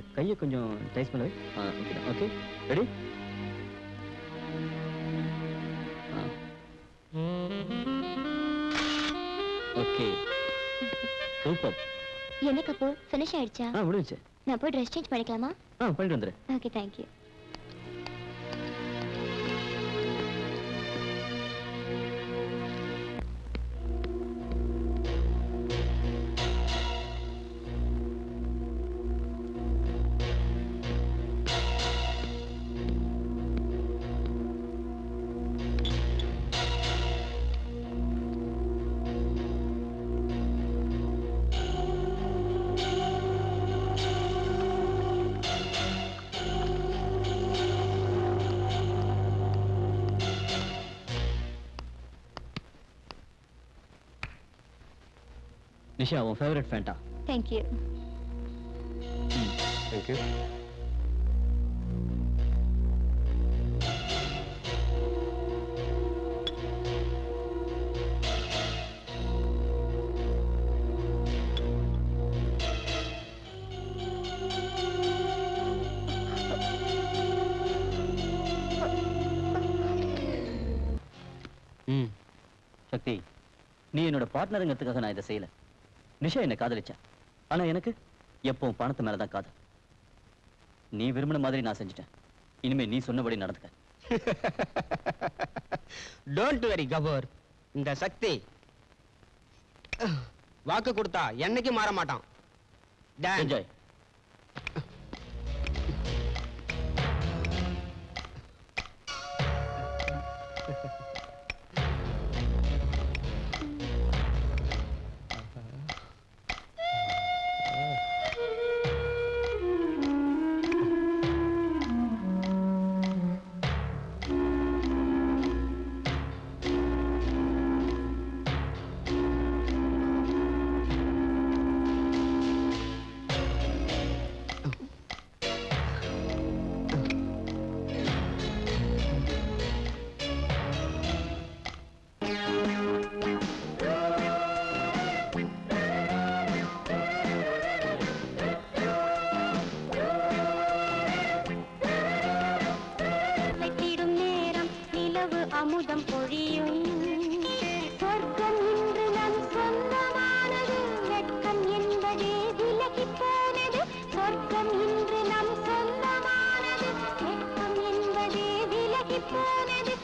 அந்த கையை கொஞ்சம் டைஸ் பண்ணவே. Okay okay ready. Okay super. என்ன கபூர் ஃபினிஷ் ஆயிடுச்சா? முடிஞ்சு. நான் போய் ட்ரெஸ் சேஞ்ச் பண்ணிக்கலாமா? பண்ணிட்டு வந்துரு. Okay thank you. நிஷா, உன் favourite Fanta. Thank you. Thank you. Shakti, நீ என்னோட பார்ட்னருங்கிறதுக்காக நான் இதை செய்யல. நிஷா என்ன காதலிச்சா, ஆனா எனக்கு எப்பவும் பணத்து மேலதான் காதல். நீ விரும்பின மாதிரி நான் செஞ்சுட்டேன். இனிமே நீ சொன்னபடி நடந்துக்க. Don't worry Kapoor. இந்த சக்தி வாக்கு கொடுத்தா என்னைக்கு மாற மாட்டான். என்ஜாய். அமுதம் பொழியும் சொர்க்கம் இன்று நம் சொந்தமானது. வெட்கம் என்பதே விலகி போனது. சொர்க்கம் இன்று நம் சொந்தமானது. வெட்கம் என்பதே விலகி போனது.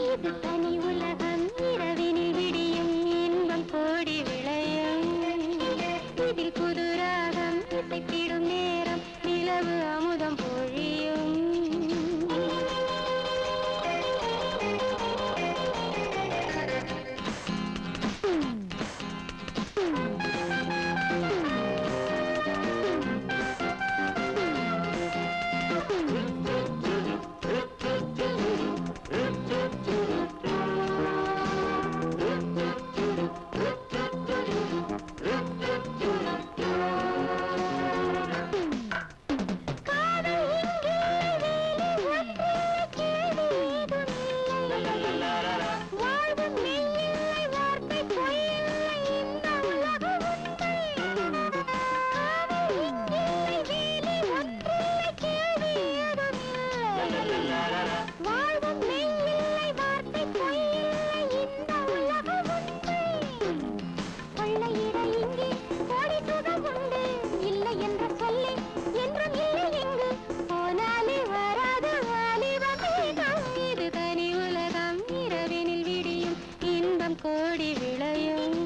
இது தனி உலகம், இரவினில் விடியும் இன்பம் கோடி விளையும். இதில் புது ராகம் இசைத்திடும் நேரம் நிலவு அமுதம் பொழியும். கோடி விளையும்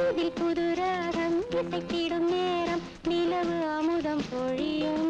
இதில் புது ராகம் இசைத்திடும் நேரம் நிலவு அமுதம் பொழியும்.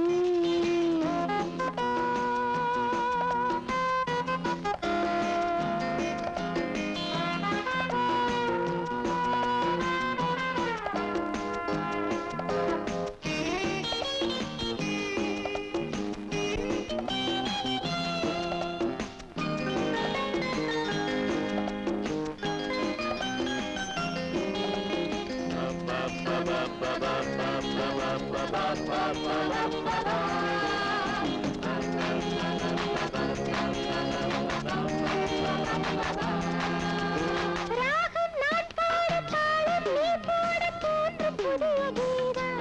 ராகம் நான் பாட தாளம் நீ பாட தோன்று புது புதிய கீதம்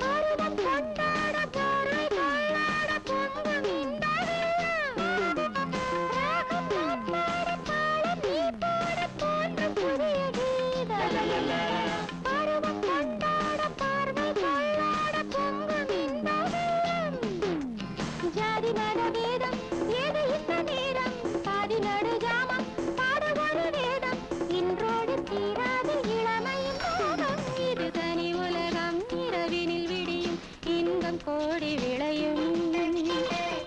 பருவம் கொண்டாட பார்வை கொள்ளாட பொங்கும் இந்த வெள்ளம் ராகம் நான் பாட தாளம் நீ பாட தோன்றும் புதிய கீதம் பருவம் கொண்டாட பார்வை கொள்ளாட பொங்கும் இந்த வெள்ளம் ஜாதி மத வேதம் ஏது இந்த நேரம் பாதி நடு ஜாமம் பாட ஒரு வேதம் இன்றோடு தீராத இளமையின் மோகம் இது தனி உலகம் இரவினில் விடியும் இன்பம் கோடி விளையும்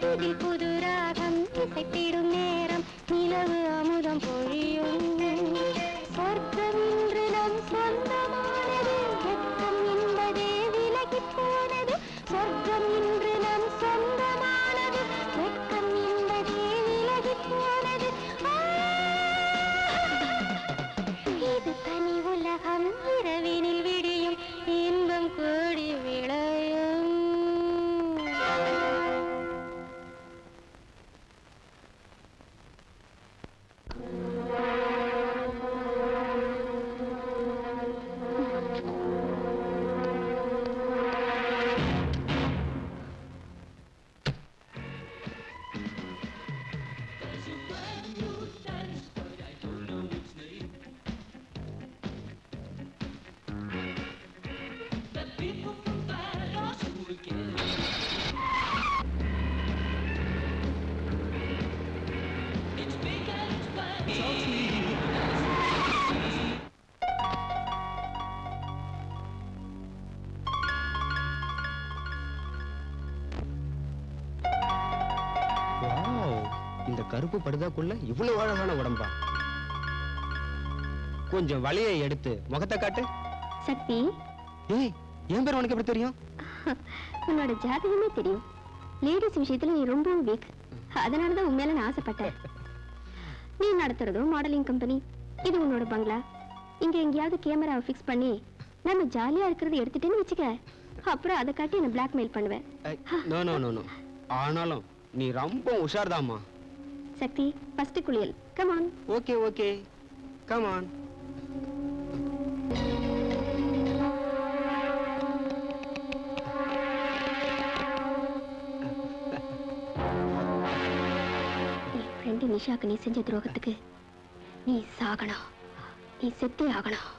இதில் புது ராகம் இசைத்திடும் நேரம் நிலவு அமுதம் பொழியும் சொர்க்கம் இன்று நம் சொந்தமானது வெட்கம் என்பதே விலகிப் போனது சொர்க்கம் இன்று நம் சொந்தமானது வெட்கம் என்பதே விலகிப் போனது இது தனி உலகம் இரவினில் விடியும் இன்பம் கோடி விளையும் இந்த கருப்பு படுதாக்குள்ள இவ்வளவு அழகான உடம்பா கொஞ்சம் வலியை எடுத்து முகத்தை காட்டு சக்தி ஏய் என் பேர் உனக்கு எப்படி தெரியும் உன்னோட ஜாதகமே தெரியும் லேடிஸ் விஷயத்துல நீ ரொம்ப வீக் அதனாலதான் உன் மேல நான் ஆசைப்பட்டேன் நீ நடத்துறதும் மாடலிங் கம்பெனி இது உன்னோட பங்களா இங்க எங்கேயாவது கேமராவை ஃபிக்ஸ் பண்ணி நம்ம ஜாலியா இருக்கிறது எடுத்துட்டேன்னு வச்சுக்க அப்புறம் அதை காட்டி என்ன பிளாக்மெயில் பண்ணுவேன் நோ நோ நோ நோ ஆனாலும் நீ ரொம்ப உஷார்தாம்மா சக்தி ஃபர்ஸ்ட் குளியல் come on okay okay come on என் ஃப்ரெண்டு நிஷாக்கு நீ செஞ்ச துரோகத்துக்கு நீ சாகணும் நீ செத்தே ஆகணும்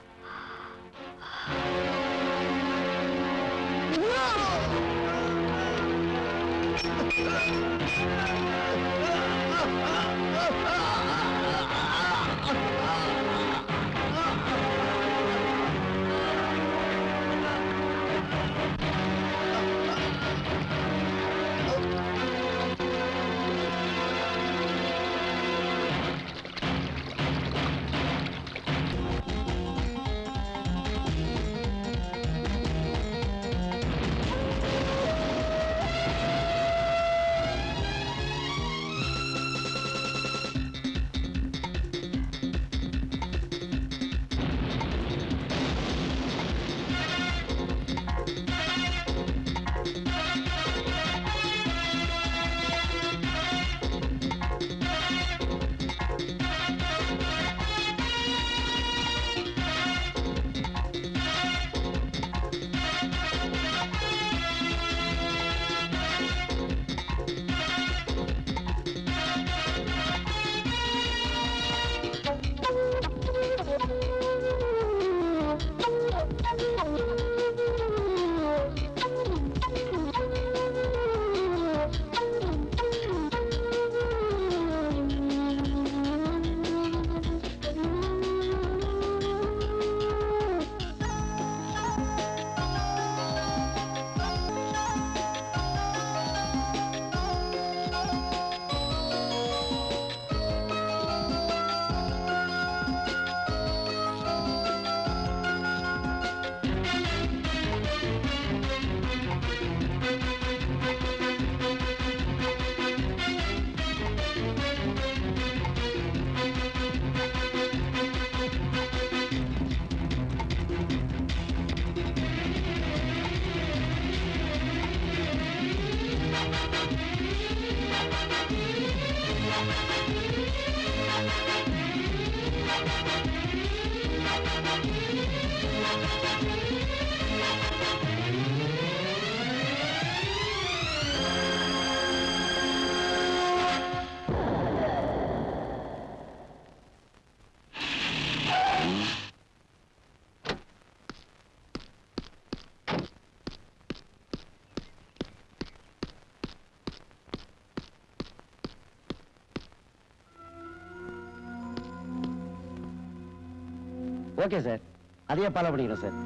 ஓகே சார், அதையே ஃபாலோ பண்ணிக்கிறோம் சார்.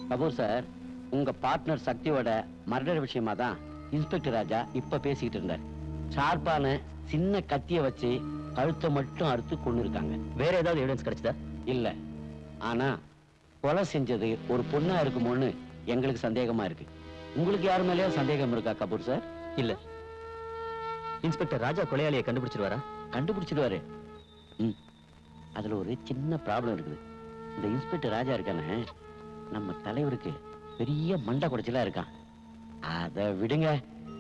கபூர் சார், உங்க பார்ட்னர் சக்தியோட மர்டர் விஷயமா தான் இன்ஸ்பெக்டர் ராஜா இப்ப பேசிக்கிட்டு இருந்தார். ஷார்ப்பான சின்ன கத்திய வச்சு கழுத்தை மட்டும் அறுத்து கொண்டு இருக்காங்க. வேற ஏதாவது எவிடன்ஸ் கிடைச்சதா? இல்ல, ஆனா கொலை செஞ்சது ஒரு பொண்ணா இருக்குமோன்னு எங்களுக்கு சந்தேகமா இருக்கு. உங்களுக்கு யாரு மேலயோ சந்தேகம் இருக்கா கபூர் சார்? இல்ல. இன்ஸ்பெக்டர் ராஜா கொலையாளியை கண்டுபிடிச்சிருவாரா? கண்டுபிடிச்சிடுவாரு. அதுல ஒரு சின்ன ப்ராப்ளம் இருக்குது. இந்த இன்ஸ்பெக்டர் ராஜா இருக்கானே, நம்ம தலைவருக்கு பெரிய மண்டை குடைச்சலா இருக்கான். அதை விடுங்க,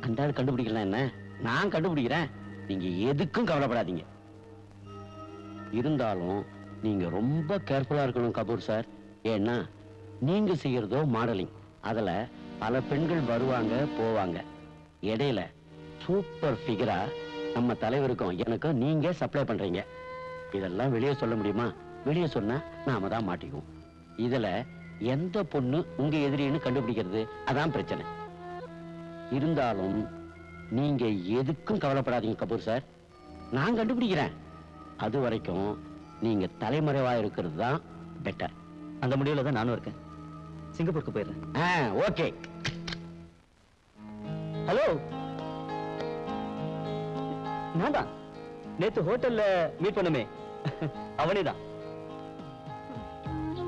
அந்த ஆள் கண்டுபிடிக்கலாம். என்ன, நான் கண்டுபிடிக்கிறேன். நீங்க எதுக்கும் கவலைப்படாதீங்க. இருந்தாலும் நீங்க ரொம்ப கேர்ஃபுல்லா இருக்கணும் கபூர் சார். ஏன்னா நீங்க செய்யறதோ மாடலிங். அதுல பல பெண்கள் வருவாங்க போவாங்க. இடையில சூப்பர் ஃபிகரா நம்ம தலைவருக்கும் எனக்கும் நீங்க சப்ளை பண்றீங்க. இதெல்லாம் வெளியே சொல்ல முடியுமா? வெளியே சொன்னா நாம தான் மாட்டிக்குவோம். இதுல எந்த பொண்ணு உங்க எதிரின்னு கண்டுபிடிக்கிறது அதான் பிரச்சனை. இருந்தாலும் நீங்க எதுக்கும் கவலைப்படாதீங்க கபூர் சார், நான் கண்டுபிடிக்கிறேன். அது வரைக்கும் நீங்க தலைமறைவா இருக்கிறது தான் பெட்டர். அந்த முடிவுல தான் நானும் இருக்கேன். சிங்கப்பூருக்கு போயிடுறேன். ஓகே. ஹலோ, நான் தான் நேத்து ஹோட்டல்ல மீட் பண்ணுமே, அவனே தான்.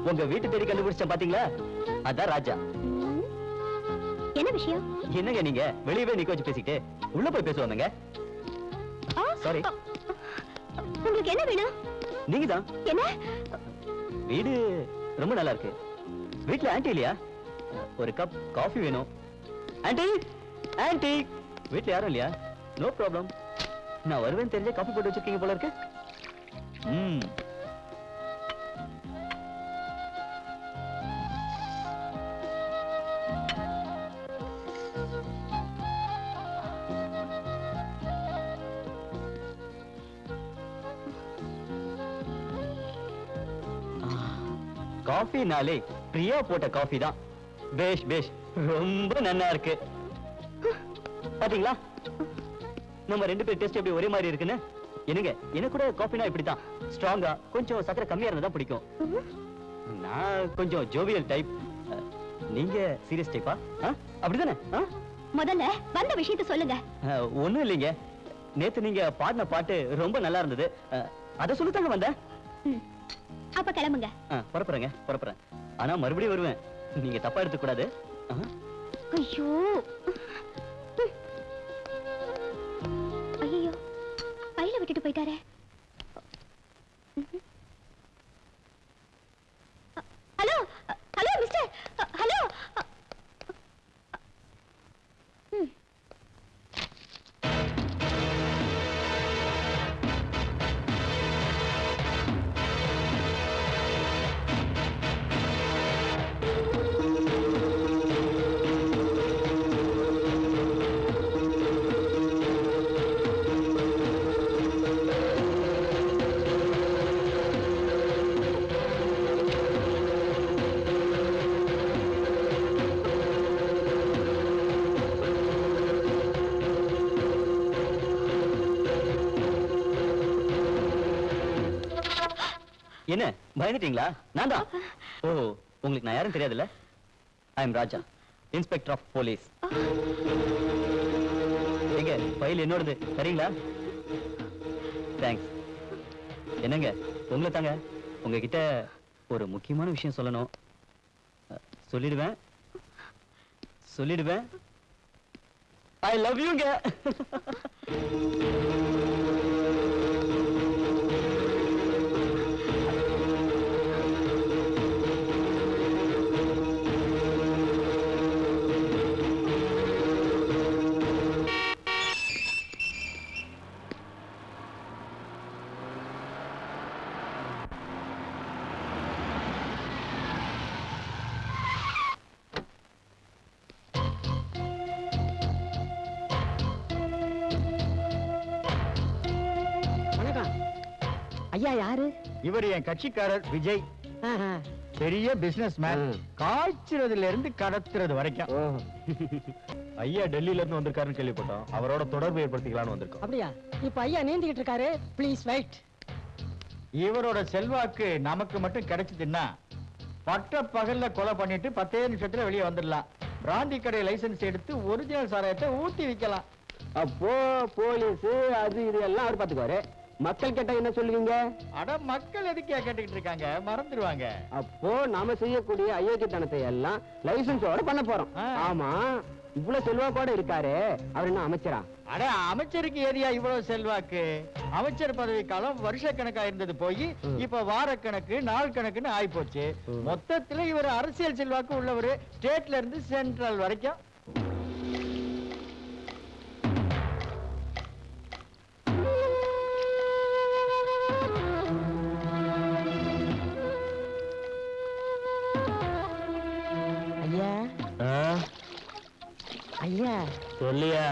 உங்க வீட்டு தேடி கண்டுபிடிச்சேன் பாத்தீங்களா, அதான் ராஜா. என்ன விஷயம்? என்னங்க நீங்க வெளியவே நிக்க வச்சு பேசிட்டு உள்ள போய் பேசுவாங்க. சாரி. உங்களுக்கு என்ன வேணும்? நீங்க தான். என்ன? வீடு ரொம்ப நல்லா இருக்கு. வீட்ல ஆன்ட்டி இல்லையா? ஒரு கப் காஃபி வேணும். ஆன்ட்டி, ஆன்ட்டி, வீட்ல யாரும் இல்லையா? No problem. நான் வருவேன் தெரிஞ்ச காஃபி போட்டு வச்சிருக்கீங்க போல இருக்கு. காஃபினாலே பிரியா போட்ட காஃபி தான். பேஷ் பேஷ், ரொம்ப நல்லா இருக்கு. பாத்தீங்களா நம்ம ரெண்டு பேர் டேஸ்ட் எப்படி ஒரே மாதிரி இருக்குன்னு? என்னங்க, எனக்கு கூட காஃபினா இப்படிதான், ஸ்ட்ராங்கா கொஞ்சம் சக்கரை கம்மியா இருந்தா தான் பிடிக்கும். நான் கொஞ்சம் ஜோவியல் டைப், நீங்க சீரியஸ் டைப்பா? அப்படிதானே? முதல்ல வந்த விஷயத்தை சொல்லுங்க. ஒண்ணும் இல்லைங்க, நேத்து நீங்க பாடின பாட்டு ரொம்ப நல்லா இருந்தது, அத சொல்லத்தாங்க வந்தேன். அப்ப கிளம்புங்க. புறப்புறேங்க, புறப்புறேன். ஆனா மறுபடியும் வருவேன், நீங்க தப்பா எடுத்துக்க கூடாது. ஐயோ ஐயோ, பையில விட்டுட்டு போயிட்டாரே. Hello hello mister, hello. என்ன பயந்துட்டீங்களா? நான் தான். ஓ, உங்களுக்கு நான் யாரும் தெரியாதுல்ல? I am Raja, inspector of police. எங்க ஃபைல் என்னோடது, சரிங்களா? தேங்க்ஸ். என்னங்க, உங்களை தாங்க, உங்ககிட்ட ஒரு முக்கியமான விஷயம் சொல்லணும். சொல்லிடுவேன் சொல்லிடுவேன். ஐ லவ் யூங்க. ஐயா யாரு? இவர் என் கட்சிக்காரர் விஜய். பெரிய பிசினஸ் மேன். காய்ச்சறதுல இருந்து கடத்துறது வரைக்கும். ஐயா டெல்லியில இருந்து வந்திருக்காருன்னு கேள்விப்பட்டோம். அவரோட தொடர்பு ஏற்படுத்திக்கலாம்னு வந்திருக்கோம். அப்படியா? இப்ப ஐயா நீந்திக்கிட்டு இருக்காரு. Please wait. இவரோட செல்வாக்கு நமக்கு மட்டும் கிடைச்சதுன்னா பட்ட பகல்ல கொலை பண்ணிட்டு 10 நிமிஷத்துல வெளியே வந்துடலாம். பிராந்தி கடை லைசன்ஸ் எடுத்து ஒரிஜினல் சாராயத்தை ஊத்தி விக்கலாம். அப்போ போலீஸ் அது இது எல்லாம் அவர் பாத்துக்குவாரு. மக்கள் கேட்டா என்ன சொல்லுவீங்க? அட மக்கள் எதுக்கே கேட்டுக்கிட்டு இருக்காங்க, மறந்துடுவாங்க. அப்போ நாம செய்யக்கூடிய அயோக்கியத்தனத்தை எல்லாம் லைசன்ஸோட பண்ண போறோம். ஆமா, இவ்வளவு செல்வாக்கோட இருக்காரு, அவர் என்ன அமைச்சரா? அட அமைச்சருக்கு ஏரியா இவ்வளவு செல்வாக்கு? அமைச்சர் பதவி காலம் வருஷ கணக்கா இருந்தது போய் இப்ப வாரக்கணக்கு நாள் கணக்குன்னு ஆயி போச்சு. மொத்தத்துல இவர் அரசியல் செல்வாக்கு உள்ளவரு, ஸ்டேட்ல இருந்து சென்ட்ரல் வரைக்கும். ஐயா சொல்லியா?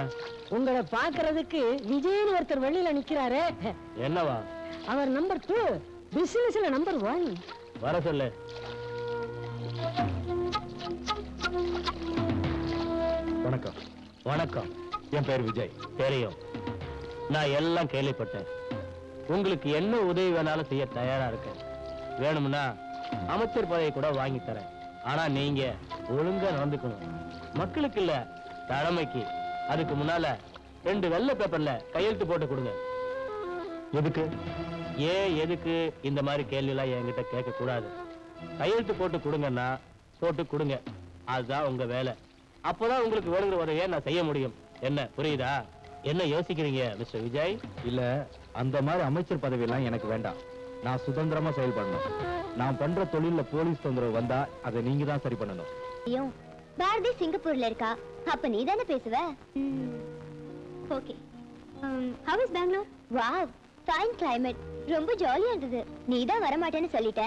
உங்களை பாக்குறதுக்கு விஜயன் ஒருத்தர் வெளியில நிக்கிறாரு. என்னவா? அவர் நம்பர் 2, பிசினஸ்ல நம்பர் 1. வர சொல்லு. வணக்கம். வணக்கம். என் பேர் விஜய். தெரியும், நான் எல்லாம் கேள்விப்பட்டேன். உங்களுக்கு என்ன உதவி வேணாலும் செய்ய தயாரா இருக்கேன். வேணும்னா அமைச்சர் பதவி கூட வாங்கி தரேன். ஆனா நீங்க ஒழுங்கா நடந்துக்கணும். மக்களுக்கு இல்ல, தலைமைக்கு. அதுக்கு முன்னால 2 வெள்ளை பேப்பர்ல கையெழுத்து போட்டு கொடுங்க. எதுக்கு? எதுக்கு இந்த மாதிரி கேள்வி எல்லாம் என்கிட்ட கேட்க கூடாது. கையெழுத்து போட்டு கொடுங்கன்னா போட்டு கொடுங்க, அதுதான் உங்க வேலை. அப்போதான் உங்களுக்கு வேணுங்கிற உதவியை நான் செய்ய முடியும். என்ன புரியுதா? என்ன யோசிக்கிறீங்க மிஸ்டர் விஜய்? இல்ல, அந்த மாதிரி அமைச்சர் பதவி எல்லாம் எனக்கு வேண்டாம். நான் சுதந்திரமா செயல்படணும். நான் பண்ற தொழில போலீஸ் தொந்தரவு வந்தா அதை நீங்க தான் சரி பண்ணணும். பாரதி சிங்கப்பூர்ல இருக்கா, அப்ப நீ தானே பேசுவ. Okay. how is Bangalore? Wow, fine climate, ரொம்ப ஜாலியா இருந்தது. நீ தான் வர மாட்டேன்னு சொல்லிட்ட.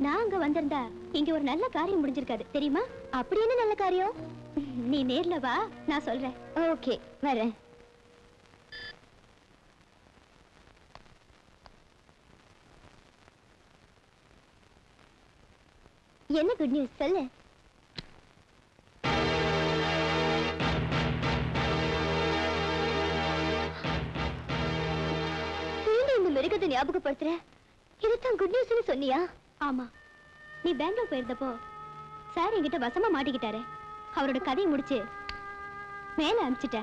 நான் அங்க வந்திருந்தா இங்க ஒரு நல்ல காரியம் முடிஞ்சிருக்காது தெரியுமா? அப்படி என்ன நல்ல காரியம்? நீ நேர்ல வா, நான் சொல்றேன். ஓகே, வரேன். என்ன குட் நியூஸ் சொல்லு. மிருகத்தை ஞாபகப்படுத்துற, இதுதான் குட் நியூஸ்னு சொன்னியா? ஆமா, நீ பெங்களூர் போயிருந்தப்போ சார் என்கிட்ட வசமா மாட்டிக்கிட்டாரு. அவரோட கதையை முடிச்சு மேல அனுப்பிச்சிட்ட.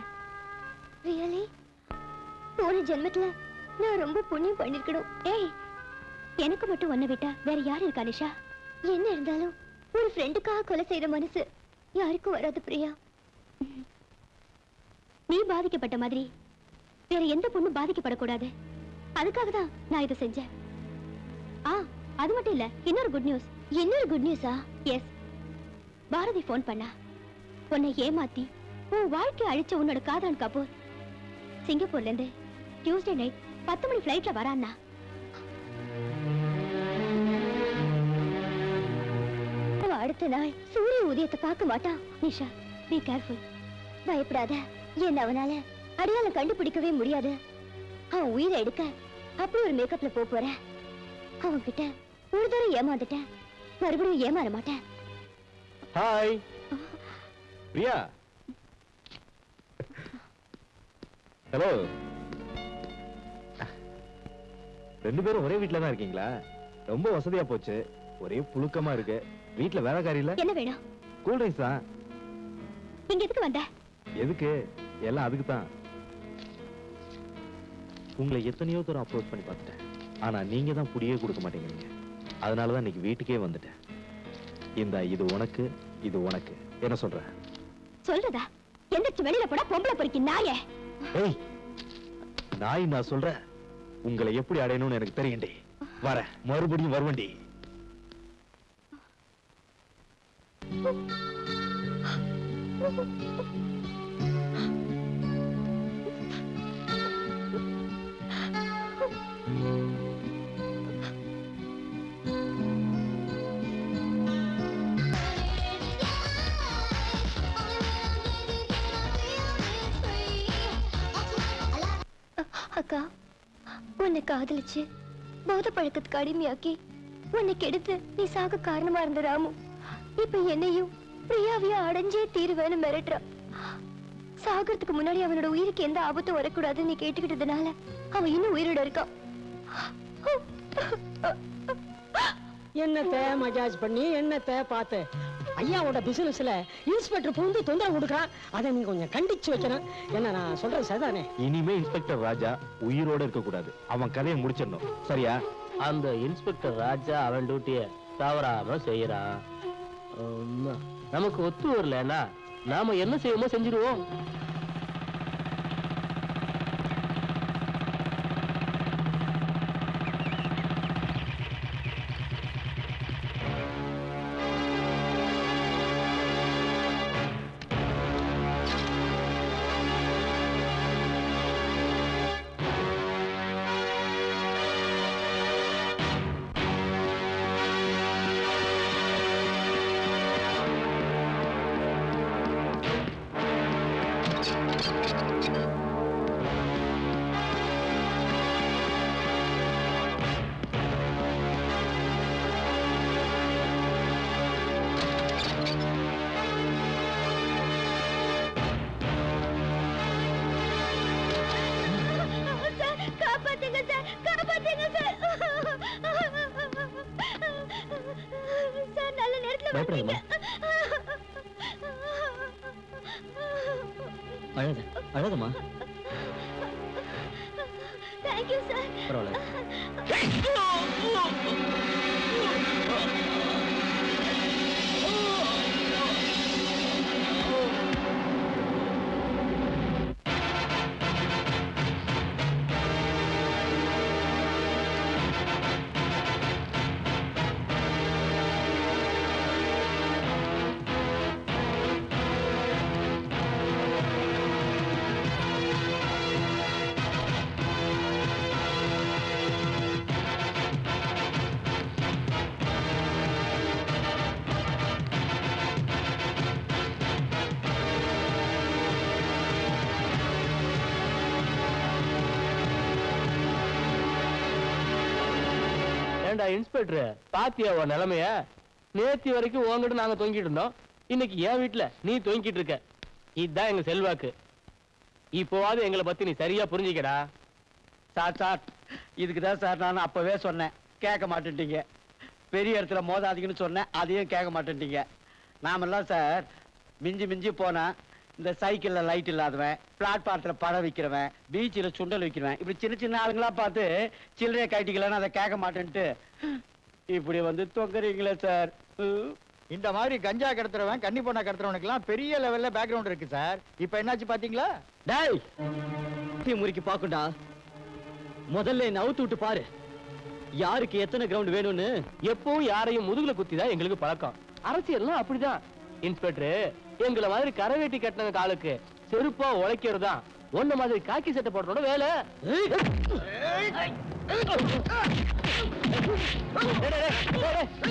ரியலி? போன ஜென்மத்துல நான் ரொம்ப புண்ணியம் பண்ணிருக்கணும். ஏய், எனக்கு மட்டும் ஒன்ன விட்டா வேற யாரு இருக்கா நிஷா? என்ன இருந்தாலும் ஒரு ஃப்ரெண்டுக்காக கொலை செய்யற மனசு யாருக்கும் வராது பிரியா. நீ பாதிக்கப்பட்ட மாதிரி வேற எந்த பொண்ணும் பாதிக்கப்படக்கூடாது. அதுக்காக தான் நான் இதை செஞ்சேன். அது மட்டும் இல்ல, இன்னொரு குட் நியூஸ். இன்னொரு குட் நியூஸா? எஸ். பாரதி போன் பண்ணா. உன்னை ஏமாத்தி உன் வாழ்க்கை அழிச்ச உன்னோட காதலன் கபூர் சிங்கப்பூர்ல இருந்து டியூஸ்டே நைட் 10 மணி ஃபிளைட்ல வரான்னா. அடுத்த நாள் சூரிய உதயத்தை பார்க்க மாட்டான். Nisha, be careful. பயப்படாத. என்ன அவனால அடையாளம் கண்டுபிடிக்கவே முடியாது. அவன் உயிரை எடுக்க அப்படி ஒரு மேக்கப்ல போற. அவன் கிட்ட ஒரு தடவை ஏமாந்துட்டேன், மறுபடியும் ஏமாற மாட்டேன். ஹாய் பிரியா. ஹலோ. 2 பேரும் ஒரே வீட்ல தான் இருக்கீங்களா? ரொம்ப வசதியா போச்சு. ஒரே புழுக்கமா இருக்கு. வீட்ல வேற காரியம் இல்ல? என்ன வேணும்? கூல் ட்ரிங்க்ஸ் தான். இங்க எதுக்கு வந்த? எதுக்கு? எல்லாம் அதுக்கு தான். உங்களை எத்தனையோ தூரம் அப்ரோச் பண்ணி பார்த்துட்டேன். ஆனா நீங்க தான் புடியே கொடுக்க மாட்டேங்கிறீங்க. அதனாலதான் இன்னைக்கு வீட்டுக்கே வந்துட்டேன். இது உனக்கு, இது உனக்கு. என்ன சொல்ற? சொல்றதா? எந்திரச்சு வெளியில போட பொம்பளை பொறுக்கி நாயே. ஏய், நாய் நான் சொல்றேன். உங்களை எப்படி அடையணும்னு எனக்கு தெரியும்டி. வர மறுபடியும் வருவண்டி. அக்கா, உன்னை காதலிச்சு போத பழக்கத்துக்கு அடிமையாக்கி உன்னை கெடுத்து நீ சாக காரணமா இருந்த ராமு இப்ப என்னையும் பிரியாவையும் அடைஞ்சே தீருவேன்னு மிரட்டுறான். சாகிறதுக்கு முன்னாடி அவனோட உயிருக்கு எந்த ஆபத்தும் வரக்கூடாதுன்னு நீ கேட்டுக்கிட்டதுனால அவன் இன்னும் உயிரோட இருக்கான். என்னத்தை மஜாஜ் பண்ணி என்னத்தை பார்த்து ஐயாவோட பிசினஸ்ல இன்ஸ்பெக்டர் புகுந்து தொந்தரவு கொடுக்குறான். அதை நீங்க கொஞ்சம் கண்டிச்சு வைக்கணும். என்ன நான் சொல்றது சரிதானே? இனிமே இன்ஸ்பெக்டர் ராஜா உயிரோட இருக்க கூடாது. அவன் கதையை முடிச்சிடணும். சரியா? அந்த இன்ஸ்பெக்டர் ராஜா அவன் டியூட்டிய தவறாம செய்யறான். நமக்கு ஒத்து வரலன்னா நாம என்ன செய்வோமோ செஞ்சிருவோம். அழாத அழாதம்மா. Thank you sir. பரவாயில்ல. இன்ஸ்பெக்டர் பாத்தியா உன் நிலைமைய? நேத்தி வரைக்கும் உங்ககிட்ட நாங்க தொங்கிட்டு இருந்தோம். இன்னைக்கு என் வீட்டுல நீ தொங்கிட்டு இருக்க. இதுதான் எங்க செல்வாக்கு. இப்போவாது எங்களை பத்தி நீ சரியா புரிஞ்சுக்கடா. சார் இதுக்குதான் சார் நான் அப்பவே சொன்னேன், கேட்க மாட்டேன்ட்டீங்க. பெரிய இடத்துல மோதாதீங்கன்னு சொன்னேன், அதையும் கேட்க மாட்டேன்ட்டீங்க. நாமெல்லாம் சார் மிஞ்சி மிஞ்சி போனா இந்த சைக்கிள்ல லைட் இல்லாதவன், பிளாட்பாரத்துல பழம் விற்கிறவன், பீச்சில் சுண்டல் விற்கிறவன், இப்படி சின்ன சின்ன ஆளுங்களா பார்த்து சில்லறைய கைட்டிக்கலன்னு அதை கேட்க மாட்டேன்ட்டு இப்படி வந்து தொங்குறீங்களே சார். இந்த மாதிரி கஞ்சா கடத்துறவன், கன்னி பொண்ணா கடத்துறவனுக்கு எல்லாம் பெரிய லெவல்ல பேக்ரவுண்ட் இருக்கு சார். இப்ப என்னாச்சு பாத்தீங்களா? டேய் முறிக்கு பாக்குண்டா. முதல்ல என்ன அவுத்து விட்டு பாரு, யாருக்கு எத்தனை கிரவுண்ட் வேணும்னு. எப்பவும் யாரையும் முதுகுல குத்திதான் எங்களுக்கு பழக்கம். அரசியல்லாம் அப்படிதான். இன்ஸ்பெக்டர் எங்களை மாதிரி கரவேட்டி கட்டின காலுக்கு செருப்பா உழைக்கிறதா ஒன்ன மாதிரி காக்கி சட்டை போடுறோட வேலை.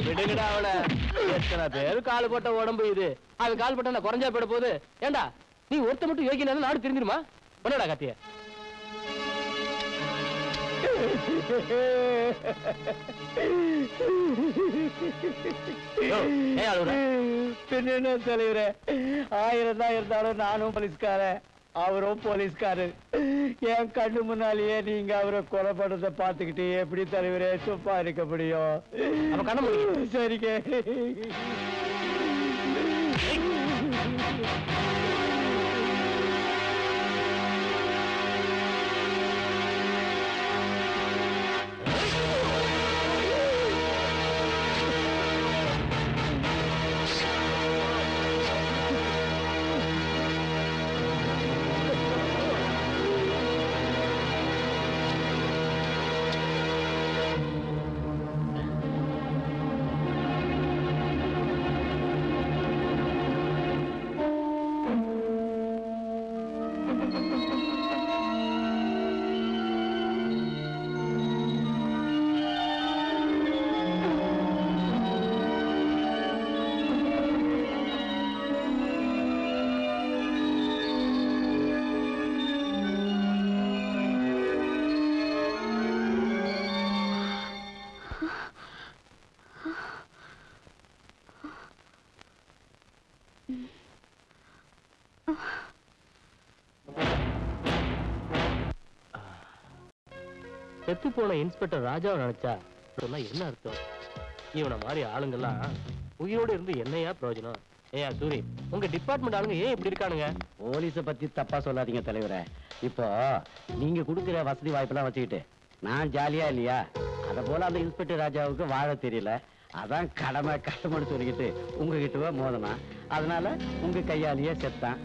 விடுங்கடா அவளை. எத்தனை பேரு கால் போட்ட உடம்பு இது. அவன் கால் போட்ட குறைஞ்சா போயிட போகுது. ஏண்டா நீ ஒருத்த மட்டும் யோகினா நாடு தெரிஞ்சிருமா? பண்ணடா காத்திய. பின்ன தலைவரே, 1000 தான் இருந்தாலும் நானும் போலீஸ்காரன், அவரும் போலீஸ்காரு. என் கண்ணு முன்னாலேயே நீங்க அவரை கொலை பண்றத பாத்துக்கிட்டு எப்படி தலைவரே சும்மா இருக்க முடியும்? சரிங்க. செத்து போன இன்ஸ்பெக்டர் ராஜாவை நினைச்சா சொன்னா என்ன அர்த்தம்? இவனை மாதிரி ஆளுங்கெல்லாம் உயிரோடு இருந்து என்னையா பிரயோஜனம்? ஏயா சூரி, உங்க டிபார்ட்மெண்ட் ஆளுங்க ஏன் இப்படி இருக்கானுங்க? போலீஸை பத்தி தப்பா சொல்லாதீங்க தலைவரே. இப்போ நீங்க கொடுக்குற வசதி வாய்ப்பெல்லாம் வச்சுக்கிட்டு நான் ஜாலியா இல்லையா? அத போல அந்த இன்ஸ்பெக்டர் ராஜாவுக்கு வாழ தெரியல. அதான் கடமைன்னு சொல்லிக்கிட்டு உங்ககிட்ட மோதனா, அதனால உங்க கையாலேயே செத்தான்.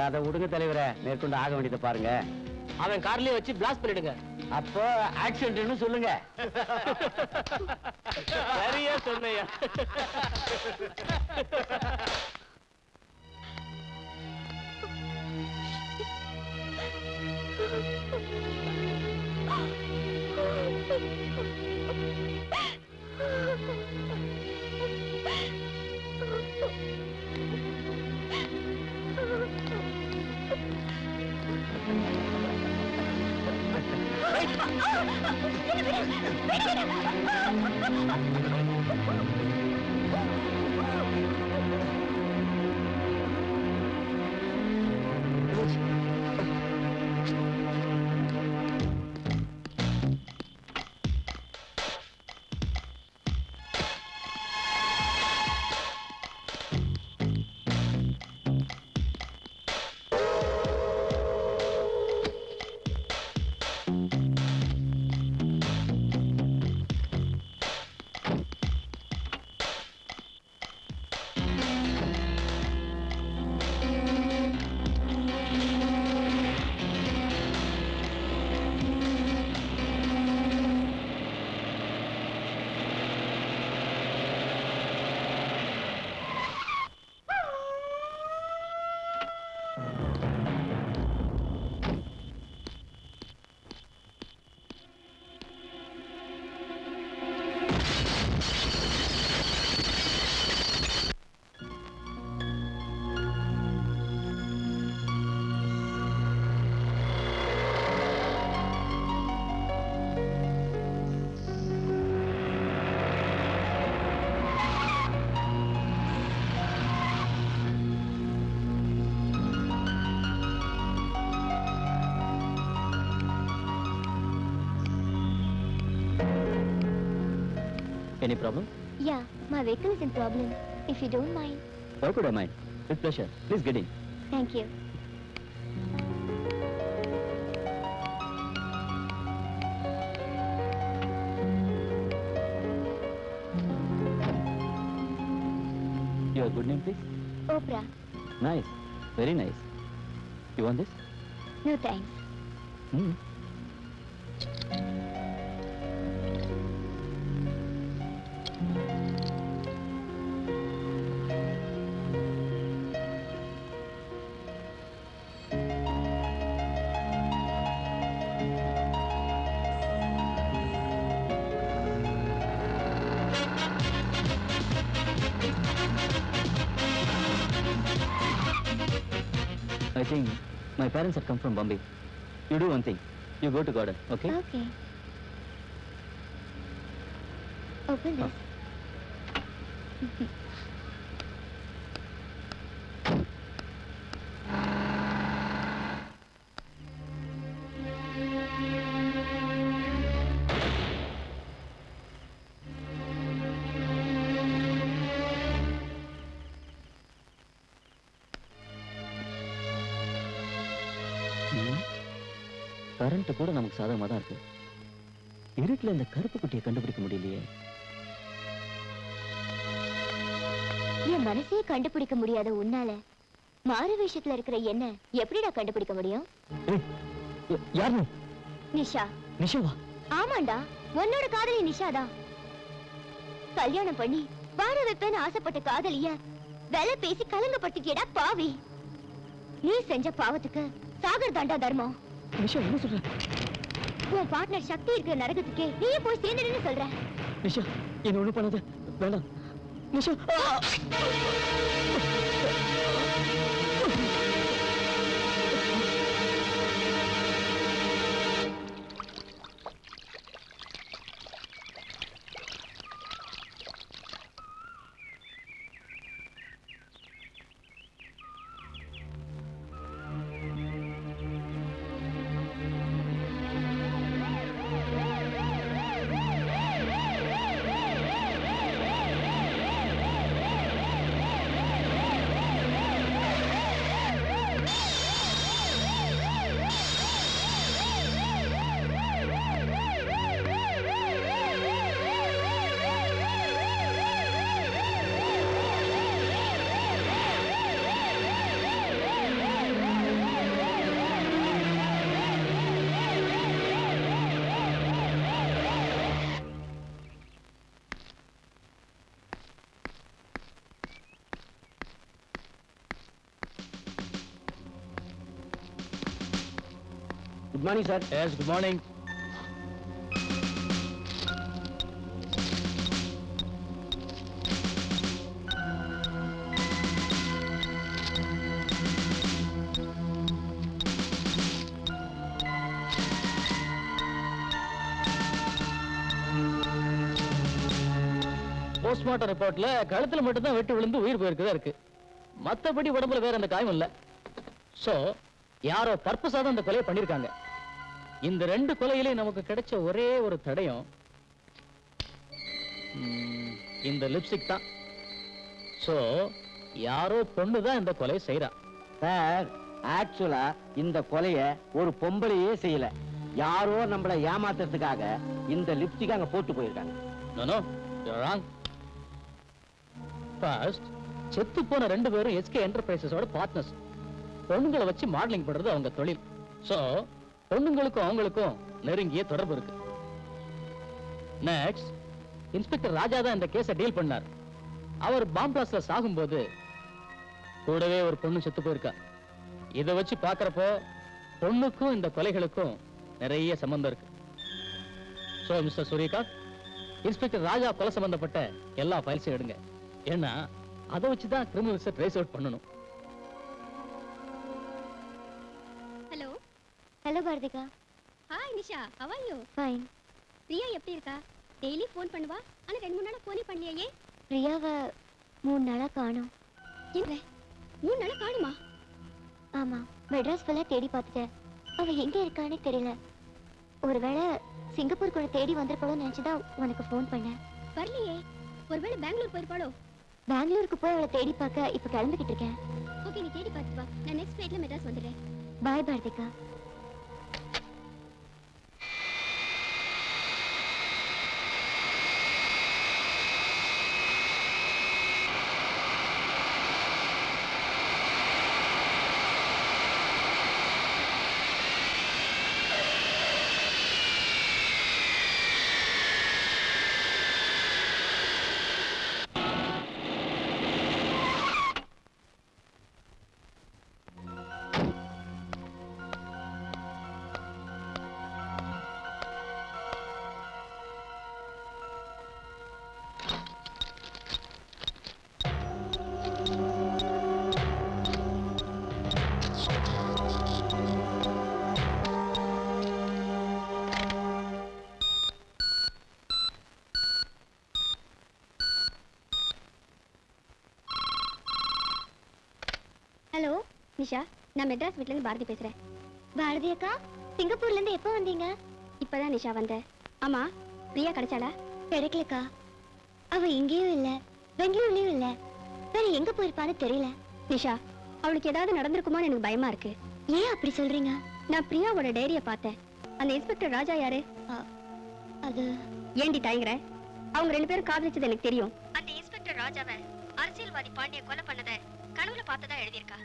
அதை விடுங்க தலைவரே, மேற்கொண்டு ஆக வேண்டியதை பாருங்க. அவன் கார்லயே வச்சு பிளாஸ்ட் பண்ணிடுங்க. அப்போ ஆக்சிடென்ட்னு சொல்லுங்க. சரியா சொன்னையா? Any problem? Yeah, my vehicle is in problem. If you don't mind. Why could I mind? With pleasure. Please get in. Thank you. Your good name, please? Oprah. Nice. Very nice. You want this? No thanks. Hmm. I think my parents have come from Bombay. You do one thing. You go to garden, okay? Okay. Open this. Current கூட நமக்கு சாதகமா தான் இருக்கு. இருட்டுல இந்த கருப்பு குட்டியை கண்டுபிடிக்க முடியலையே. என் மனசே கண்டுபிடிக்க முடியாத உன்னால மாறு விஷயத்துல இருக்கிற என்ன எப்படிடா கண்டுபிடிக்க முடியும்? யார் நீ? நிஷா. நிஷாவா? ஆமாண்டா, உன்னோட காதலி நிஷாதான். கல்யாணம் பண்ணி வாழ வைப்பேன்னு ஆசைப்பட்ட காதலிய வேலை பேசி கலங்கப்படுத்திட்டியடா பாவி. நீ செஞ்ச பாவத்துக்கு சாகர் தாண்டா தர்மம். நிஷா என்ன சொல்ற? உன் பார்ட்னர் சக்தி இருக்கிற நரகத்துக்கே நீயே போய் சேர்ந்துடுன்னு சொல்ற. நிஷா என்ன ஒண்ணு பண்ணாத, வேண்டாம் Nisha. Good morning sir. Yes good morning. Postmortem ரிப்போர்ட்ல கழுத்துல மட்டும் தான் வெட்டு விழுந்து உயிர் போயிருக்கதா இருக்கு. மத்தபடி உடம்புல வேற அந்த காயம் இல்ல. சோ யாரோ பர்பஸா தான் இந்த கொலையை பண்ணிருக்காங்க. இந்த ரெண்டு கொலையிலே நமக்கு கிடைச்ச ஒரே ஒரு தடயம் இந்த லிப்ஸ்டிக் தான். சோ யாரோ பொண்ணு தான் இந்த கொலையை செய்யறா. சார் ஆக்சுவலா இந்த கொலைய ஒரு பொம்பளையே செய்யல. யாரோ நம்மள ஏமாத்துறதுக்காக இந்த லிப்ஸ்டிக் அங்க போட்டு போயிருக்காங்க. No no you are wrong. First செத்து போன ரெண்டு பேரும் எஸ்கே என்டர்பிரைசஸோட பார்ட்னர்ஸ். பொண்ணுங்களை வச்சு மாடலிங் பண்றது அவங்க தொழில். சோ பொண்ணுங்களுக்கும் அவங்களுக்கும் நெருங்கிய தொடர்பு இருக்கு. நெக்ஸ்ட் இன்ஸ்பெக்டர் ராஜா தான் இந்த கேஸை டீல் பண்ணார். அவர் பாம் பிளாஸ்ட்ல சாகும்போது கூடவே ஒரு பொண்ணு செத்து போயிருக்கா. இதை வச்சு பாக்குறப்போ பொண்ணுக்கும் இந்த கொலைகளுக்கும் நிறைய சம்பந்தம் இருக்கு. So mister Suryakant, inspector Raja கொலை சம்பந்தப்பட்ட எல்லா ஃபைல்ஸையும் எடுங்க. ஏன்னா அதை வச்சுதான் கிரிமினல்ஸை ட்ரேஸ் அவுட் பண்ணணும். Hello. Hello Bharathika. Hi Nisha, how are you? Fine. Priya எப்படி இருக்கா? டெய்லி ஃபோன் பண்ணுவா, ஆனா 2-3 நாளா ஃபோனே பண்ணலையே. பிரியாவை 3 நாளா காணோம். என்ன 3 நாளா காணுமா? ஆமா, மெட்ராஸ் ஃபுல்லா தேடி பார்த்துட்டேன். அவ எங்க இருக்கானே தெரியல. ஒருவேளை சிங்கப்பூருக்குள்ள தேடி வந்திருப்பாளோ நினைச்சுதான் உனக்கு ஃபோன் பண்ணேன். வரலையே. ஒருவேளை பெங்களூர் போயிருப்பாளோ? பெங்களூருக்கு போய் அவளை தேடி பார்க்க இப்ப கிளம்பிக்கிட்டு இருக்கேன். ஓகே, நீ தேடி பார்த்து வா. நான் நெக்ஸ்ட் ஃப்ளைட்ல மெட்ராஸ் வந்துடுறேன். பாய் பாரதிகா. ஹலோ நிஷா, நான் மெட்ராஸ் வீட்ல இருந்து பாரதி பேசுறேன். பாரதி அக்கா, சிங்கப்பூர்ல இருந்து எப்போ வந்தீங்க? இப்பதான் நிஷா வந்தேன். ஆமா, பிரியா கிடைச்சாளா? கிடைக்கலக்கா. அவ இங்கேயும் இல்ல, பெங்களூர்லயும் இல்ல. வேற எங்க போயிருப்பான்னு தெரியல. நிஷா, அவளுக்கு ஏதாவது நடந்திருக்குமான்னு எனக்கு பயமா இருக்கு. ஏன் அப்படி சொல்றீங்க? நான் பிரியாவோட டைரிய பார்த்தேன். அந்த இன்ஸ்பெக்டர் ராஜா யாரு? அது ஏண்டி தயங்குற? அவங்க 2 பேரும் காதலிச்சது எனக்கு தெரியும். அந்த இன்ஸ்பெக்டர் ராஜாவை அரசியல்வாதி பாண்டிய கொலை பண்ணதை கனவுல பார்த்ததா எழுதியிருக்கா.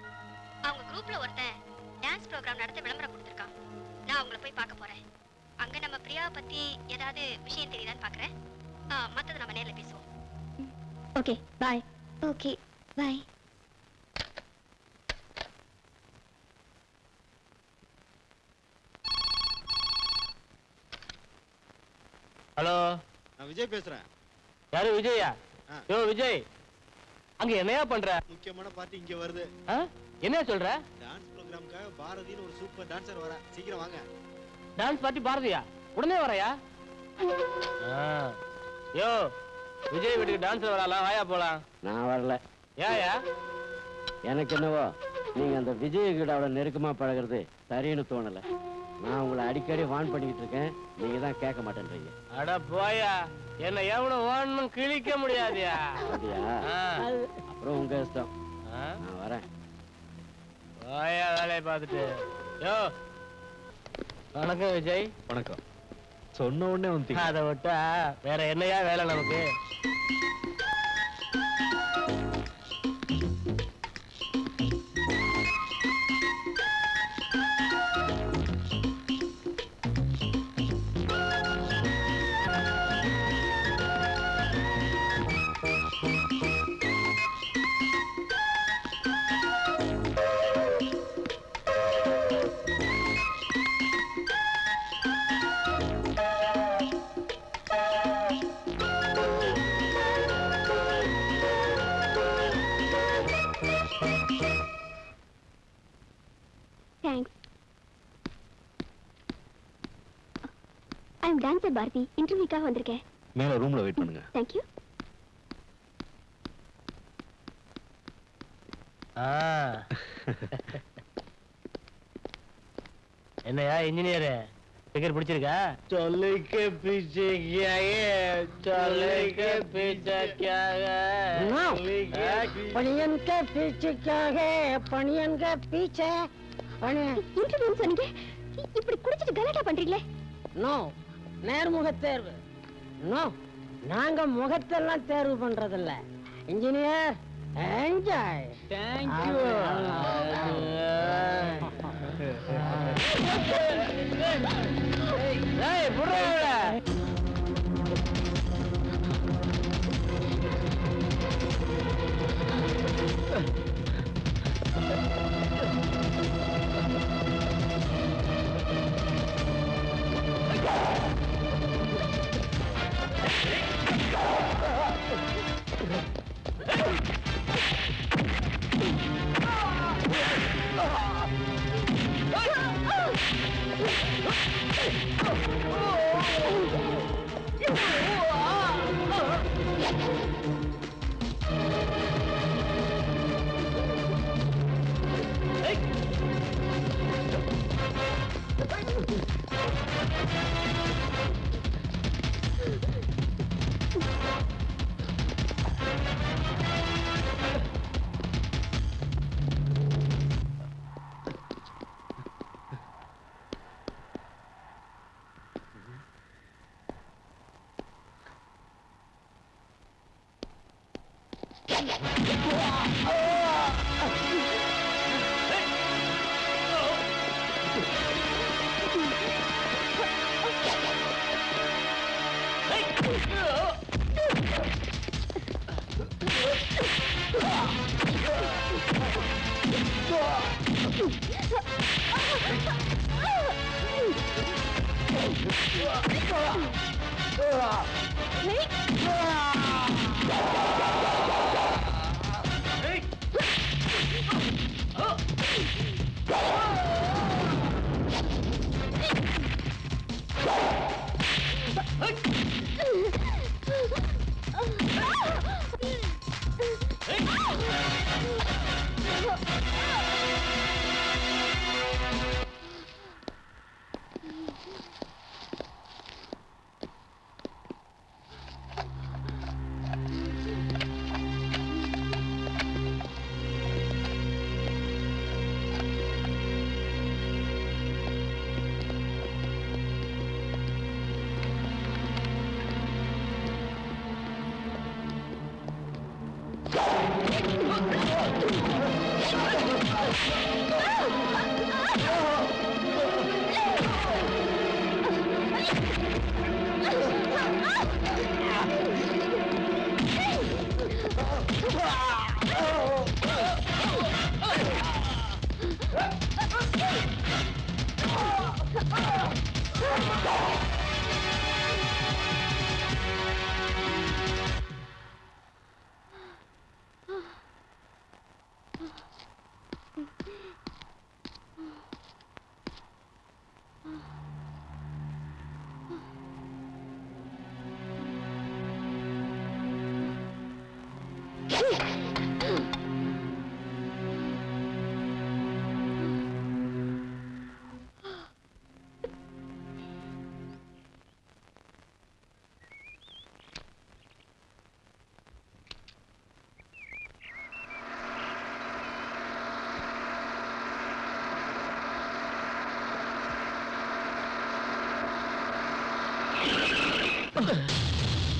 அவங்க குரூப்ல ஒருத்தன் டான்ஸ் ப்ரோக்ராம் நடத்த விளம்பரம் கொடுத்திருக்கான். நான் அவங்கள போய் பார்க்க போறேன். அங்க நம்ம பிரியாவை பத்தி ஏதாவது விஷயம் தெரியுதான்னு பாக்குறேன். மத்தது நம்ம நேர்ல பேசுவோம். Okay bye. Okay bye. Hello, நான் விஜய் பேசுறேன். யாரு விஜயா? யோ விஜய், அங்க என்னையா பண்ற? முக்கியமான பார்ட்டி இங்க வருது. என்ன சொல்ற? டான்ஸ் ப்ரோகிராமுக்காக பாரதின்னு ஒரு சூப்பர் டான்சர் வர. சீக்கிரம் வாங்க. டான்ஸ் பார்ட்டி பாரதியா? உடனே வரயா? யோ விஜய் வீட்டுக்கு டான்ஸ்ல வரலாம், வாயா போலாம். நான் வரல. ஏயா? எனக்கு என்னவோ நீங்க அந்த விஜய் கிட்ட அவ்வளவு நெருக்கமா பழகிறது சரின்னு தோணல. நான் உங்களை அடிக்கடி வான் பண்ணிக்கிட்டு இருக்கேன், நீங்க தான் கேட்க மாட்டேன்றீங்க. அட போயா, என்ன எவ்வளவு வானும் கிழிக்க முடியாதியா? அப்படியா? அப்புறம் உங்க இஷ்டம். நான் வரேன். போயா வேலையை பார்த்துட்டு. யோ வணக்கம் விஜய். வணக்கம். சொன்ன உடனே வந்து அதை விட்டா வேற என்னையா வேலை நமக்கு? I'm dancer Bharathi. இன்டர்வியூக்காக வந்திருக்கேன். மேல ரூம்ல வெயிட் பண்ணுங்க. Thank you. என்னையா இன்ஜினியர் டிக்கெட் பிடிச்சிருக்கா? चले के पीछे क्या है, चले के पीछे क्या है, पनियन के पीछे क्या है, पनियन के पीछे. இன்டர்வியூ சொன்னீங்க, இப்படி குடிச்சிட்டு கலாட்டா பண்றீங்களே? நோ, நேர்முக தேர்வு. நோ, நாங்க முகத்தெல்லாம் தேர்வு பண்றதில்ல. Engineer enjoy. தேங்க்யூ. ஏய் புறவுல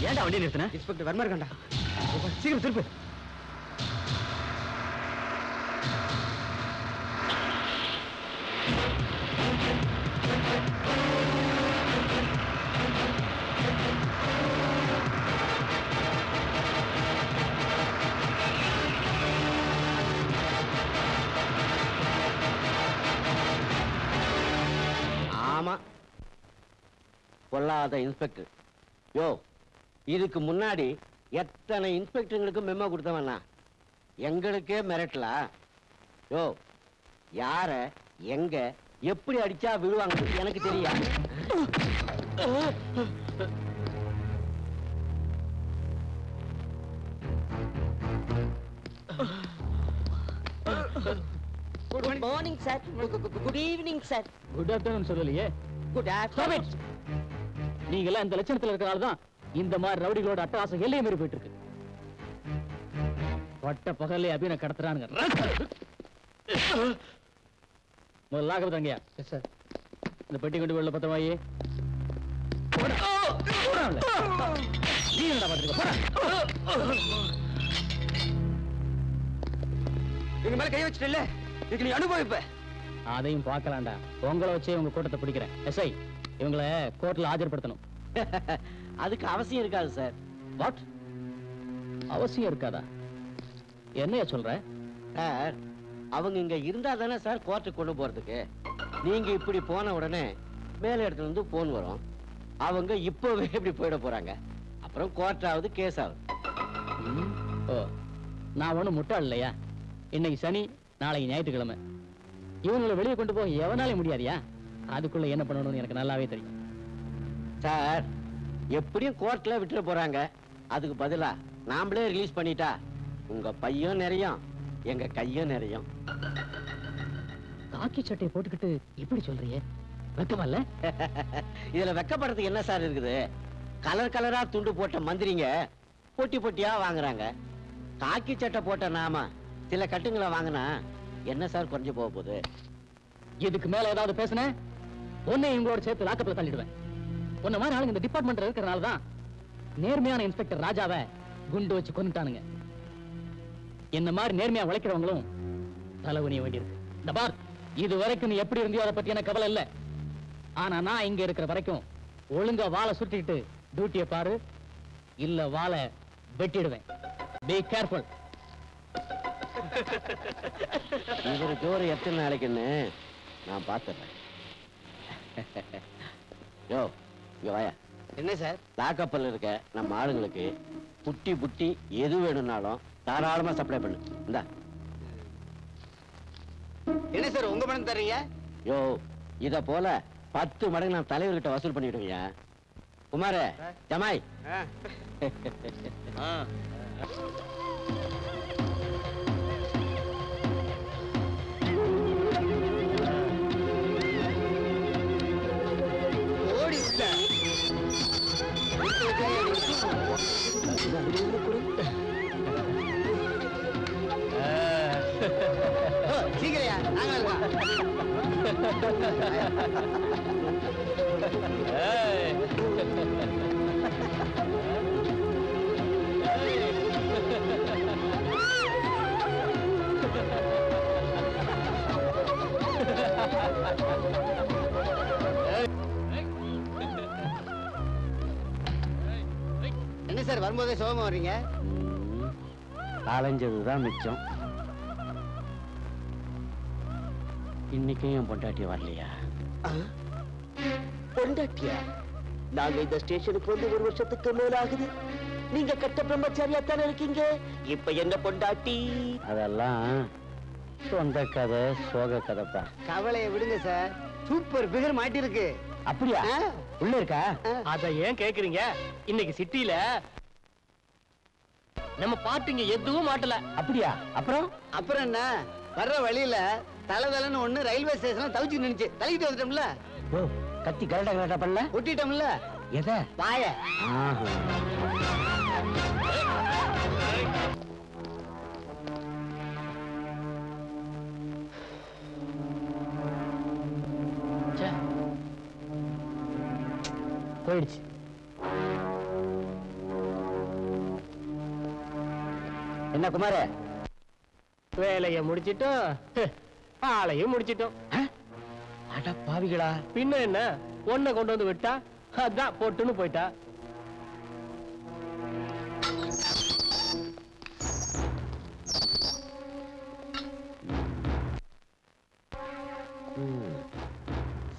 ஏன்டா வண்டி நிறுத்தின? இன்ஸ்பெக்டர் வர்மா இருக்காண்டா. சீக்கிரம் திருப்பு. ஆமா, பொல்லாத இன்ஸ்பெக்டர். யோ, இதுக்கு முன்னாடி எத்தனை இன்ஸ்பெக்டர்களுக்கு மெமோ கொடுத்தவனா? எங்களுக்கே மிரட்டலா? யோ, யார எங்க எப்படி அடிச்சா விழுவாங்க எனக்கு தெரியா? Good morning sir. Good evening sir. Good afternoon சொல்லலையே. Good afternoon. நீங்க எல்லாம் இந்த லட்சணத்துல இருக்கனால தான் இந்த மாதிரி ரவுடிகளோட அட்டகாசம் எல்லையை மீறி போயிட்டு இருக்கு. பட்ட பகல்லே அபின கடத்துறானுங்க. முதல்ல ஆகப்பதாங்கயா. சார் இந்த பெட்டி கொண்டு வெளில பத்திரமாயி. நீ என்னடா பாத்துருக்க? எங்க மேல கை வச்சுட்டு இல்ல, இதுக்கு நீ அனுபவிப்ப. அதையும் பார்க்கலாம்டா. உங்களை வச்சே உங்க கூட்டத்தை பிடிக்கிறேன். எஸ்ஐ, இவங்களை கோர்ட்ல ஆஜர்படுத்தணும். அதுக்கு அவசியம் இருக்காது சார். வாட்? அவசியம் இருக்காதா? என்னைய சொல்ற? சார், அவங்க இங்க இருந்தா தானே சார் கோர்ட்டுக்கு கொண்டு போறதுக்கு. நீங்க இப்படி போன உடனே மேல இடத்துல இருந்து போன் வரும். அவங்க இப்பவே இப்படி போயிட போறாங்க. அப்புறம் கோர்ட் ஆகுது, கேஸ் ஆகுது. ஓ, நான் ஒண்ணும் முட்டாள் இல்லையா? இன்னைக்கு சனி, நாளைக்கு ஞாயிற்றுக்கிழமை. இவங்களை வெளியே கொண்டு போக எவனாலே முடியாதியா? அதுக்குள்ள என்ன பண்ணணும்னு எனக்கு நல்லாவே தெரியும். சார், எப்படியும் கோர்ட்ல விட்டுற போறாங்க. அதுக்கு பதிலா நாமளே ரிலீஸ் பண்ணிட்டா உங்க பையும் நிறையும், எங்க கையும் நிறையும். காக்கி சட்டையை போட்டுக்கிட்டு இப்படி சொல்றியே, வெக்கமா இல்ல? இதுல வெக்கப்படுறதுக்கு என்ன சார் இருக்குது? கலர் கலரா துண்டு போட்ட மந்திரிங்க பொட்டி பொட்டியா வாங்குறாங்க. காக்கி சட்டை போட்ட நாம சில கட்டுங்களை வாங்கினா என்ன சார் குறைஞ்சு போக போகுது? இதுக்கு மேல ஏதாவது பேசுன உன்னை இவங்களோட சேர்த்து லாக்கப்ல தள்ளிடுவேன். உன்ன மாதிரி ஆளுங்க இந்த டிபார்ட்மெண்ட்ல இருக்கிறனால தான் நேர்மையான இன்ஸ்பெக்டர் ராஜாவை குண்டு வச்சு கொன்னுட்டானுங்க. என்ன மாதிரி நேர்மையா உழைக்கிறவங்களும் தலைவனிய வேண்டியிருக்கு. இந்த பார், இது வரைக்கும் நீ எப்படி இருந்தியோ அதை பத்தி எனக்கு கவலை இல்ல. ஆனா நான் இங்க இருக்கிற வரைக்கும் ஒழுங்கா வாளை சுட்டிட்டு டியூட்டியை பாரு, இல்ல வாளை வெட்டிடுவேன். Be careful. இவரு ஜோறு எத்தனை நாளைக்குன்னு நான் பாத்துறேன். யோ, இங்க வாயா. என்ன சார்? லாக்கப்பல்ல இருக்க நம்ம ஆளுங்களுக்கு புட்டி புட்டி எது வேணும்னாலும் தாராளமா சப்ளை பண்ணு. இந்தா. என்ன சார் உங்க பணம் தர்றீங்க? யோ, இத போல 10 மடங்கு நான் தலைவர்கிட்ட வசூல் பண்ணிடுவீங்க. குமார, ஜமாய். சீக்கிரையா, நாங்க என்ன சார் வரும்போதே சோகமா வர்றீங்க? காலஞ்சதுதான் மிச்சம். இன்னைக்கும் என் பொண்டாட்டி வரலையா? பொண்டாட்டியா? நாங்க இந்த ஸ்டேஷனுக்கு வந்து 1 வருஷத்துக்கு மேல ஆகுது. நீங்க கட்ட பிரம்மச்சாரியா தானே இருக்கீங்க. இப்ப என்ன பொண்டாட்டி? அதெல்லாம் சொந்த கதை, சோக கதைப்பா. கவலையை விடுங்க சார். Super figure மாட்டிருக்கு. அப்படியா? உள்ள இருக்கா? அத ஏன் கேக்குறீங்க? இன்னைக்கு சிட்டில நம்ம பாட்டுங்க எதுவும் மாட்டல. அப்படியா? அப்புறம் என்ன, வர்ற வழியில தலதலன்னு ஒண்ணு ரயில்வே ஸ்டேஷன்ல தவிச்சு நின்னுச்சு. தள்ளிட்டு வந்துட்டோம்ல. ஓ, கத்தி கரெக்டா கரெக்டா பண்ணல? ஒட்டிட்டோம்ல. எதை? பாய. போயிடுச்சு. என்ன குமார, வேலையை முடிச்சிட்டோம், ஆளையும் முடிச்சிட்டோம். அட பாவிகளா! பின்ன என்ன, ஒன்ன கொண்டு வந்து விட்டா அதான் போட்டுன்னு போயிட்டா.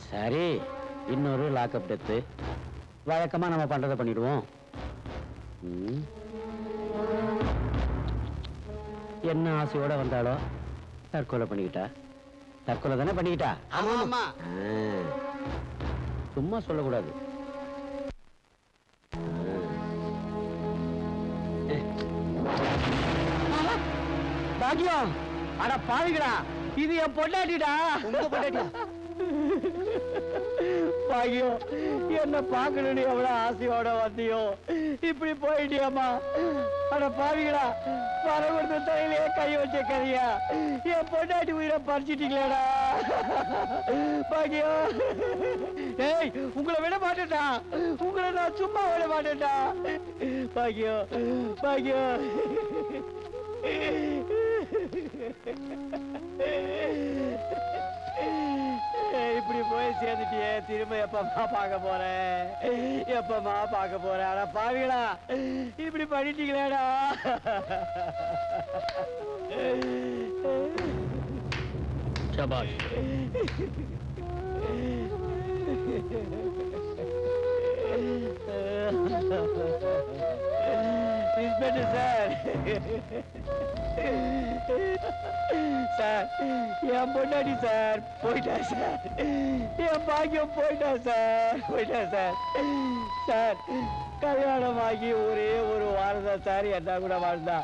சரி, இன்னொரு லாக்அப் டெத்து. வழக்கமா நம்ம பண்றதை பண்ணிடுவோம். என்ன ஆசையோட வந்தாலோ தற்கொலை பண்ணிக்கிட்டா. தற்கொலை தானே பண்ணிக்கிட்டா? ஆமா. சும்மா சொல்லக்கூடாது. பாக்கியம், அட பாவிகளா, இது என் பொண்டாட்டிடா. உங்க பொண்டாட்டியா? பாக்கியம், என்ன பாக்கணும்னு எவ்வளவு ஆசையோட வந்தியோ, இப்படி போயிட்டியாமா. அட பாவிகளா, வரவர்த்த தலையிலே கை வச்ச கதையா, என் பொண்டாட்டி உயிரை பறிச்சிட்டீங்களேடா. பாக்கியம், ஏய், உங்களை விட மாட்டேன்டா, உங்களை நான் சும்மா விட மாட்டேன்டா. பாக்கியம், பாக்கியம். இப்படி போய் சேர்ந்துட்டியே, திரும்ப எப்பமா பார்க்க போறேன், எப்பமா பார்க்க போறேன். ஆனா பாவிகளா, இப்படி பண்ணிட்டீங்களேடா. சபாஷ். இன்ஸ்பெக்டர் சார், சார், என் பொண்டாட்டி சார் போயிட்டா சார், என் பாக்கியம் போயிட்டா சார், போயிட்டா சார். சார், கல்யாணமாகி ஒரே ஒரு வாரம் தான் சார் என்ன கூட வாழ்ந்தா.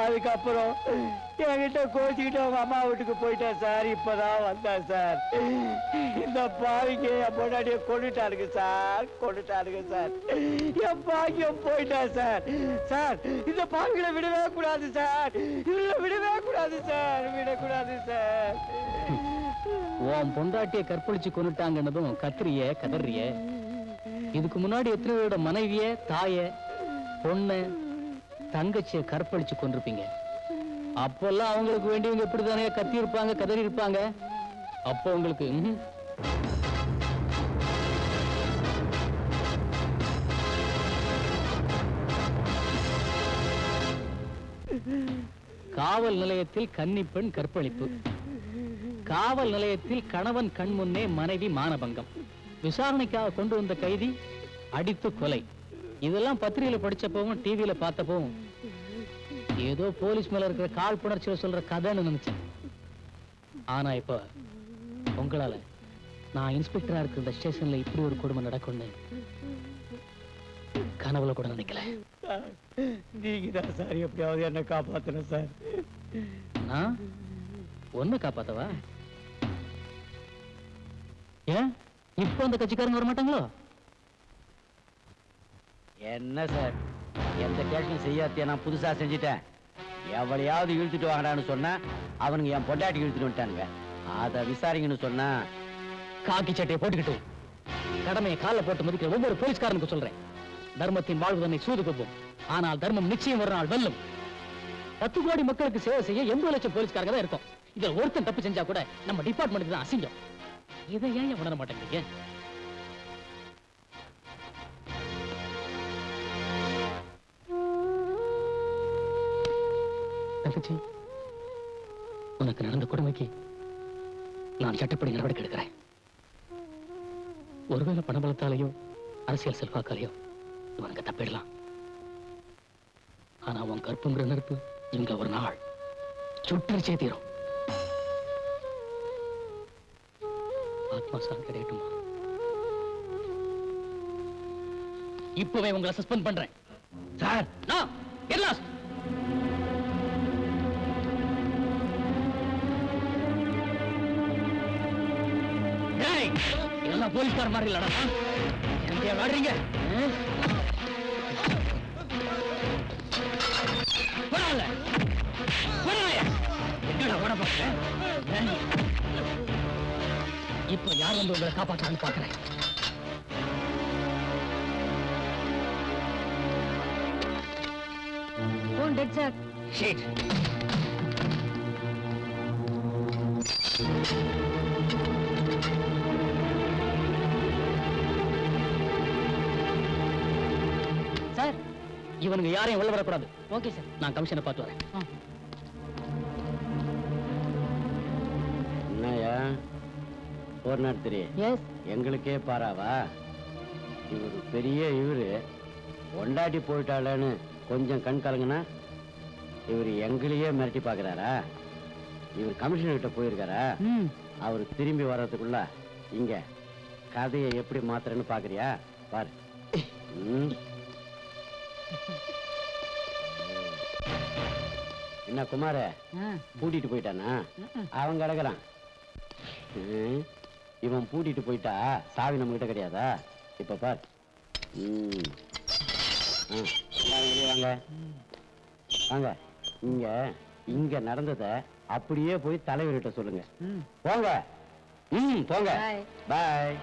அதுக்கப்புறம் என்கிட்ட கோச்சிக்கிட்டு அவங்க அம்மா வீட்டுக்கு போயிட்டேன் சார். இப்பதான் வந்தேன் சார். இந்த பாவிக்கு என் பொண்டாட்டிய கொண்டுட்டானுங்க சார், கொண்டுட்டானுங்க சார். என் பாக்கியம் போயிட்டேன் சார். சார், இந்த பாவிகளை விடவே கூடாது சார், இதுல விடவே கூடாது சார், விடக்கூடாது சார். உன் பொண்டாட்டிய கற்பழிச்சு கொண்டுட்டாங்கன்னதும் கத்திரிய கதறிய. இதுக்கு முன்னாடி எத்தனை பேரோட மனைவிய, தாய, பொண்ணு, தங்கச்சிய கற்பழிச்சு கொண்டிருப்பீங்க. அப்பெல்லாம் அவங்களுக்கு வேண்டியவங்க எப்படிதானே கத்தி இருப்பாங்க, கதறி இருப்பாங்க. அப்போ உங்களுக்கு காவல் நிலையத்தில் கன்னிப்பெண் கற்பழிப்பு, காவல் நிலையத்தில் கணவன் கண் முன்னே மனைவி மானபங்கம், விசாரணைக்காக கொண்டு வந்த கைதி அடித்து கொலை. இதெல்லாம் பத்திரிகையில படிச்சப்பவும் டிவியில பார்த்தப்பவும் ஏதோ போலீஸ் மேல இருக்கிற காழ்ப்புணர்ச்சியில சொல்ற கதைன்னு நினைச்சேன். ஆனா இப்ப உங்களால நான் இன்ஸ்பெக்டரா இருக்கிற இந்த ஸ்டேஷன்ல இப்படி ஒரு கொடுமை நடக்கும்னு கனவுல கூட நினைக்கல. நீங்க தான் சார் எப்படியாவது என்ன காப்பாத்தணும் சார். நான் ஒண்ணு காப்பாத்தவா? ஏன் இப்ப அந்த கட்சிக்காரங்க வர மாட்டாங்களோ? என்ன சார், எந்த கேஷனும் செய்யாத்தியா நான் புதுசா செஞ்சுட்டேன். எவளையாவது இழுத்துட்டு வாங்கடான்னு சொன்னா அவனுங்க என் பொண்டாட்டி இழுத்துட்டு வந்துட்டானுங்க. அதை விசாரிங்கன்னு சொன்னா காக்கி சட்டையை போட்டுக்கிட்டு கடமையை கால போட்டு மதிக்கிற ஒவ்வொரு போலீஸ்காரனுக்கு சொல்றேன், தர்மத்தின் வாழ்வு தன்னை சூது கொப்பும், ஆனால் தர்மம் நிச்சயம் ஒரு நாள் வெல்லும். 10 கோடி மக்களுக்கு சேவை செய்ய 80 லட்சம் போலீஸ்காரங்க தான் இருக்கும். இதுல ஒருத்தன் தப்பு செஞ்சா கூட நம்ம டிபார்ட்மெண்ட்டுக்கு தான் அசிங்கம். இதை ஏன் உணர மாட்டேங்கிறீங்க? தங்கச்சி, உனக்கு நடந்த கொடுமைக்கு நான் சட்டப்படி நடவடிக்கை எடுக்கிறேன். ஒருவேளை பணபலத்தாலேயோ அரசியல் செல்வாக்காலேயோ இவனுக்கு தப்பிடலாம். ஆனா உன் கற்புங்கிற நெருப்பு இங்க ஒரு நாள் சுட்டரிச்சே தீரும். ஆத்மா சாந்தி கிடையட்டுமா? இப்பவே உங்களை சஸ்பெண்ட் பண்றேன் சார். நான் get lost. இதெல்லாம் போலீஸ்கார மாதிரி இல்லடா. எங்க விளையாடுறீங்க? இப்ப யார் வந்து உங்களை காப்பாற்றான்னு பாக்குறேன். சார் சார், இவனுங்க யாரையும் உள்ள வரக்கூடாது. ஓகே சார், நான் கமிஷனை பார்த்து வரேன். என்னையா 403 எங்களுக்கே பாராவா? இவரு பெரிய இவரு ஒண்டாட்டி போயிட்டாளன்னு கொஞ்சம் கண் கலங்குனா இவர் எங்களையே மிரட்டி பாக்குறாரா? இவர் கமிஷனர் கிட்ட போயிருக்காரா? அவர் திரும்பி வர்றதுக்குள்ள இங்க கதையை எப்படி மாத்துறேன்னு பாக்குறியா? பாரு. என்ன குமார பூட்டிட்டு போயிட்டானா? அவன் கிடக்குறான். இவன் பூட்டிட்டு போயிட்டா சாவி நம்ம கிட்ட கிடையாதா? இப்ப பார். வாங்க வாங்க. இங்க இங்க நடந்தத அப்படியே போய் தலைவர்கிட்ட சொல்லுங்க. போங்க. போங்க. பாய்.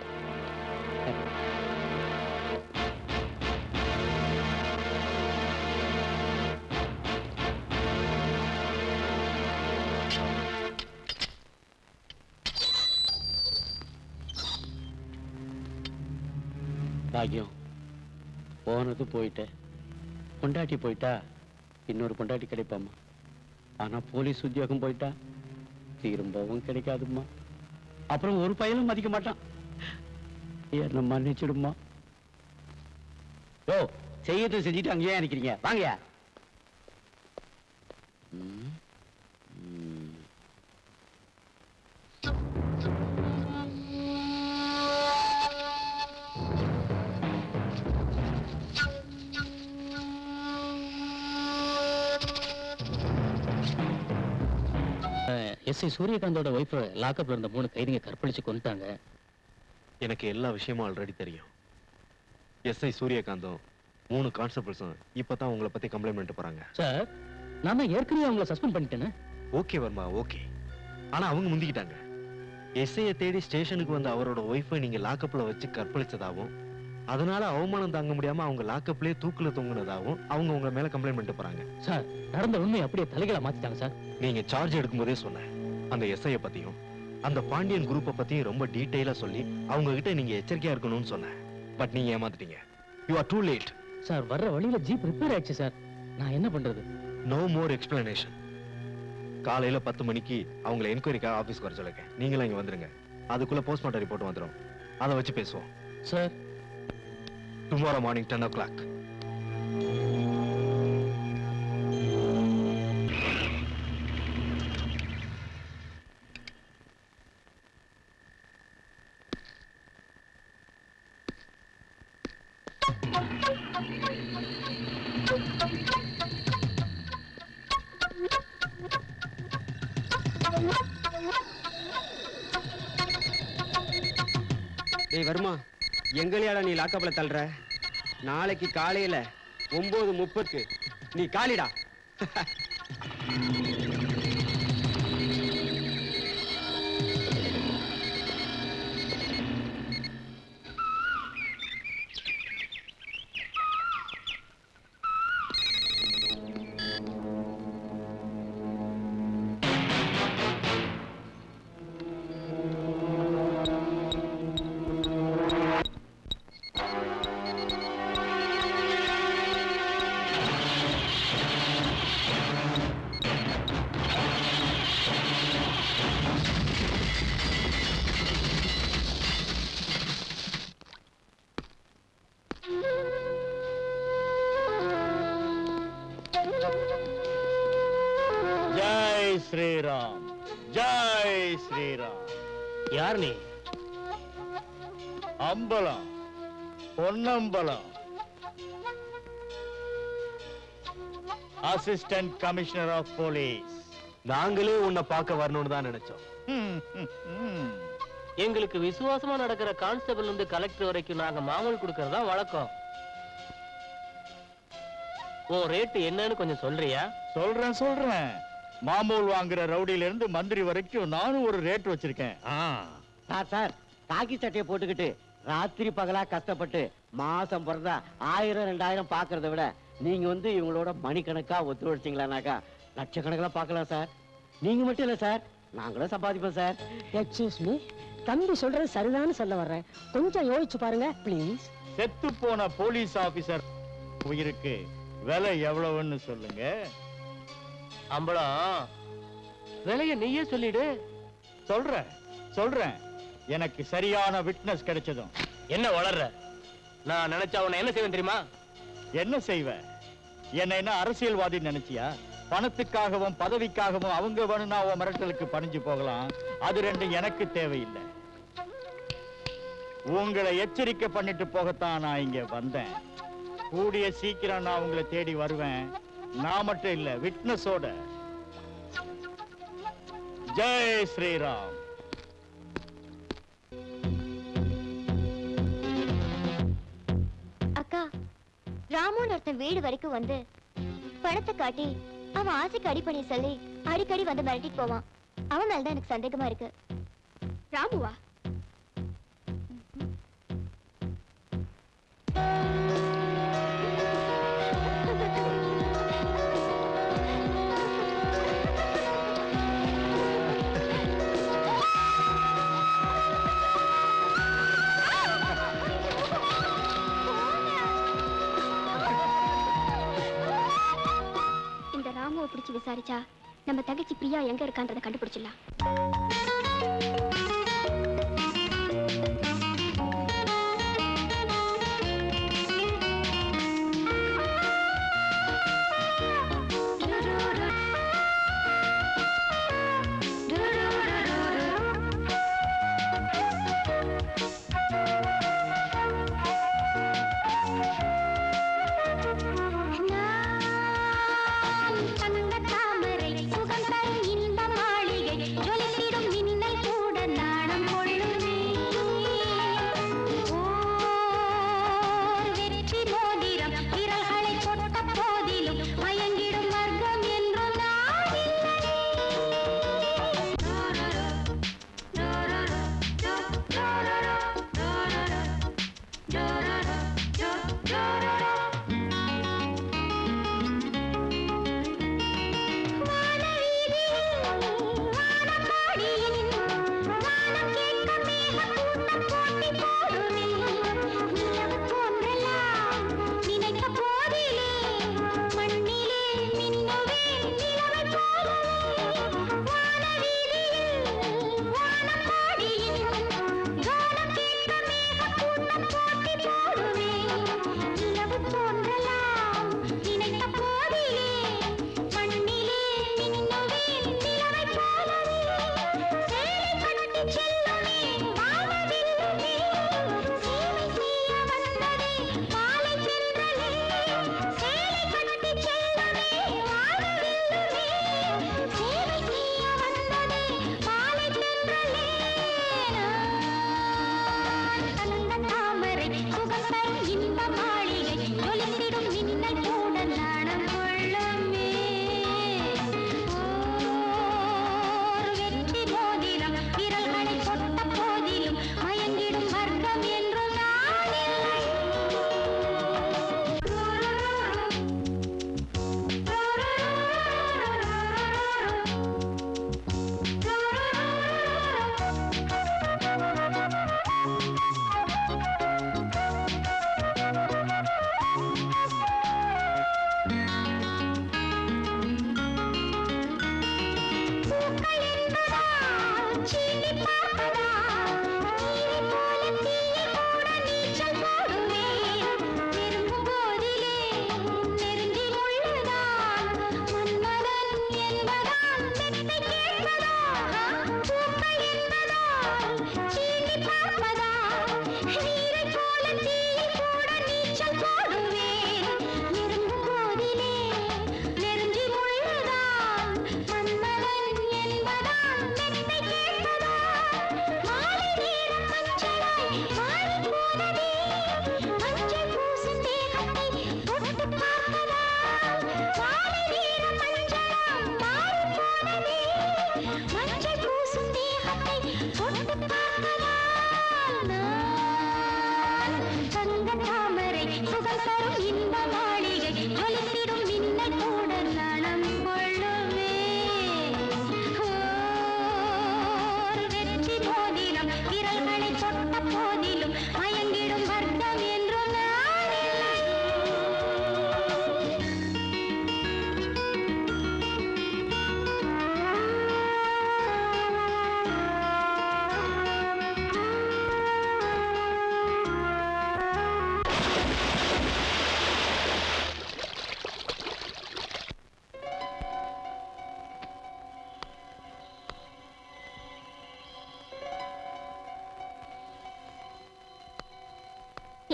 பாக்கியம், போனது போயிட்ட. பொண்டாட்டி போயிட்டா இன்னொரு பொண்டாட்டி கிடைப்பாமா. ஆனா போலீஸ் உத்தியோகம் போயிட்டா திரும்பவும் கிடைக்காதுமா. அப்புறம் ஒரு பையனும் மதிக்க மாட்டான். என்ன மன்னிச்சிடுமா. ஓ, செய்யறது செஞ்சுட்டு அங்கேயே நிக்கிறீங்க. வாங்கயா. எஸ்ஐ சூரியகாந்தோட ஒய்ஃப் லாக்அப்ல இருந்த 3 கைதிங்க கற்பழிச்சு கொண்டுட்டாங்க. எனக்கு எல்லா விஷயமும் ஆல்ரெடி தெரியும். எஸ்ஐ சூரியகாந்தும் 3 கான்ஸ்டபிள்ஸும் இப்பதான் உங்களை பத்தி கம்ப்ளைண்ட் பண்ணிட்டு போறாங்க. சார், நான் ஏற்கனவே அவங்கள சஸ்பெண்ட் பண்ணிட்டேன்னு. Okay Varma, okay. ஆனா அவங்க முந்திக்கிட்டாங்க. எஸ்ஐயை தேடி ஸ்டேஷனுக்கு வந்த அவரோட ஒய்ஃபை நீங்க லாக்அப்ல வச்சு கற்பழிச்சதாகவும், அதனால அவமானம் தாங்க முடியாம அவங்க லாக்அப்லயே தூக்குல தொங்குனதாகவும் அவங்க உங்க மேல கம்ப்ளைண்ட் பண்ணிட்டு போறாங்க. சார், நடந்த உண்மை அப்படியே தலைகளை மாத்திட்டாங்க சார். நீங்க சார்ஜ் எடுக்கும்போதே சொன்னேன், அந்த எஸ்ஐயை பத்தியும் அந்த பாண்டியன் குரூப்பை பத்தியும் ரொம்ப டீடைலா சொல்லி அவங்க கிட்ட நீங்க எச்சரிக்கையா இருக்கணும்னு சொன்னேன். பட் நீங்க ஏமாத்திட்டீங்க. You are too late. Sir, வர்ற வழியில ஜீப் ரிப்பேர் ஆயிடுச்சு சார். நான் என்ன பண்றது? No more explanation. காலையில 10 மணிக்கு அவங்களை என்கொயரிக்காக ஆபீஸ்க்கு வர சொல்லிருக்கேன். நீங்களும் இங்க வந்துருங்க. அதுக்குள்ள போஸ்ட்மார்ட்டம் ரிப்போர்ட் வந்துடும். அதை வச்சு பேசுவோம். Sir, tomorrow morning 10 o'clock. டேய் வருமா, எங்களையாடா நீ லாக்கப்ல தள்ளுற? நாளைக்கு காலையில 9:30 நீ காலிடா. ஸ்ரீராம், ஜெய் ஸ்ரீராம். யார் நீ? Ambalam, Ponnambalam, assistant commissioner of police. நாங்களே உன்னை பார்க்க வரணும்னு தான் நினைச்சோம். எங்களுக்கு விசுவாசமா நடக்கிற கான்ஸ்டபிள் இருந்து கலெக்டர் வரைக்கும் நாங்க மாமூல் கொடுக்கறதா வழக்கம். உன் ரேட்டு என்னன்னு கொஞ்சம் சொல்றியா? சொல்றேன். மாமூல் வாங்குற ரவுடியில இருந்து மந்திரி வரைக்கும் நானும் ஒரு ரேட் வச்சிருக்கேன். சார், காக்கி சட்டையை போட்டுக்கிட்டு ராத்திரி பகலா கஷ்டப்பட்டு மாசம் பிறந்தா 1000-2000 பாக்குறத விட நீங்க வந்து இவங்களோட மணிக்கணக்கா ஒத்துழைச்சிங்களானாக்கா லட்சக்கணக்கில் பார்க்கலாம் சார். நீங்க மட்டும் இல்ல சார், நாங்களும் சம்பாதிப்போம் சார். எக்ஸ்கியூஸ் மீ, தம்பி சொல்றது சரிதான்னு சொல்ல வர்றேன். கொஞ்சம் யோசிச்சு பாருங்க ப்ளீஸ். செத்து போன போலீஸ் ஆபீசர் உயிருக்கு விலை எவ்வளவுன்னு சொல்லுங்க. அம்பலம், விலைய நீயே சொல்லிடு. சொல்றேன். எனக்கு சரியான விட்னஸ் கிடைச்சதும். என்ன வளர்ற? நான் நினைச்சா உன்னை என்ன செய்வேன் தெரியுமா? என்ன செய்வ? என்ன அரசியல்வாதி நினைச்சியா? பணத்துக்காகவும் பதவிக்காகவும் அவங்க வேணும்னா உன் மிரட்டலுக்கு பணிஞ்சு போகலாம். அது ரெண்டும் எனக்கு தேவையில்லை. உங்களை எச்சரிக்கை பண்ணிட்டு போகத்தான் நான் இங்க வந்தேன். கூடிய சீக்கிரம் நான் உங்களை தேடி வருவேன். நான் மட்டும் இல்ல, விட்னஸோட. ஜெய் ஸ்ரீராம். அக்கா, ராமுன்னு ஒருத்தன் வீடு வரைக்கும் வந்து பணத்தை காட்டி அவன் ஆசைக்கு அடிப்பணி சொல்லி அடிக்கடி வந்து மிரட்டிட்டு போவான். அவன் மேலதான் எனக்கு சந்தேகமா இருக்கு. ராமுவா? இந்த ராமுவை பிடிச்சு விசாரிச்சா நம்ம தங்கச்சி பிரியா எங்க இருக்கான்றதை கண்டுபிடிச்சிடலாம்.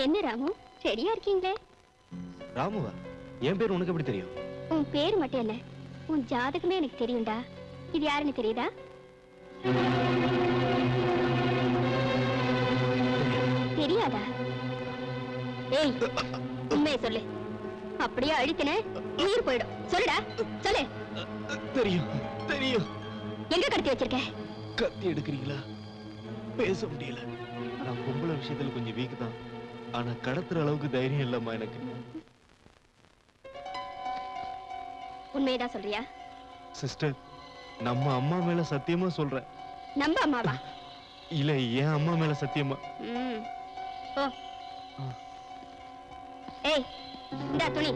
என்ன ராமு, ரெடியா இருக்கீங்களே? ராமுவா? என் பேர் உனக்கு எப்படி தெரியும்? உன் பேர் மட்டும் இல்ல, உன் ஜாதகமே எனக்கு தெரியும்டா. இது யாருன்னு தெரியுதா? தெரியாதா? ஏய், உண்மையை சொல்லு. அப்படியே அழித்தன உயிர் போயிடும். சொல்லுடா, சொல்லு. தெரியும் தெரியும். எங்க கடத்தி வச்சிருக்க? கத்தி எடுக்கிறீங்களா? பேச முடியல. நான் பொம்பளை விஷயத்துல கொஞ்சம் வீக் தான். ஆனா கடத்துற அளவுக்கு தைரியம் இல்லம்மா எனக்கு. உண்மையதான் சொல்றியா? சிஸ்டர், நம்ம அம்மா மேல சத்தியமா சொல்றேன். நம்ம அம்மாவா? இல்ல, என் அம்மா மேல சத்தியமா. ஓ. ஏய், இந்தா துணி.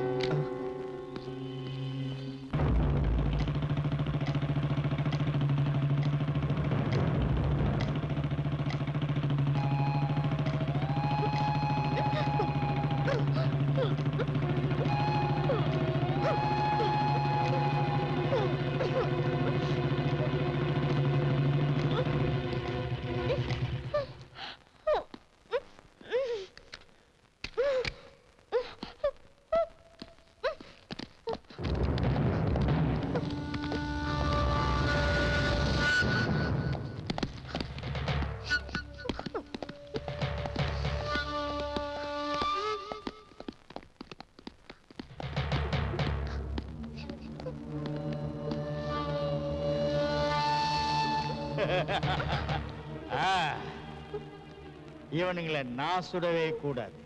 இவனுங்களை நான் சுடவே கூடாது.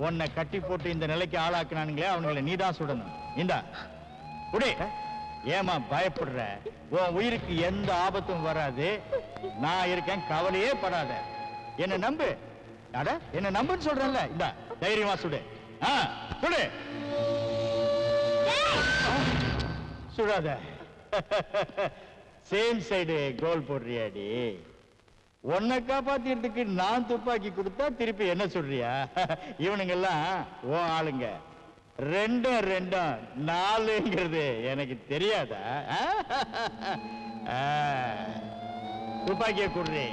உன்னை கட்டி போட்டு இந்த நிலைக்கு ஆளாக்குனானுங்களே, அவனுங்களை நீதான் சுடணும். இந்தா குடி. ஏமா பயப்படுற? உன் உயிருக்கு எந்த ஆபத்தும் வராது. நான் இருக்கேன், கவலையே படாத. என்ன நம்பு. அட, என்ன நம்புன்னு சொல்றேன்ல. இந்த தைரியமா சுடு. சுடு. சுடாத. சேம் சைடு கோல் போடுறியாடி? உன்னை காப்பாத்திறதுக்கு நான் துப்பாக்கி கொடுத்தா திருப்பி என்ன சொல்றியா? இவனுங்கெல்லாம் ஓ ஆளுங்க. ரெண்டும் ரெண்டும் நாலுங்கிறது எனக்கு தெரியாதா? துப்பாக்கிய குடுறி.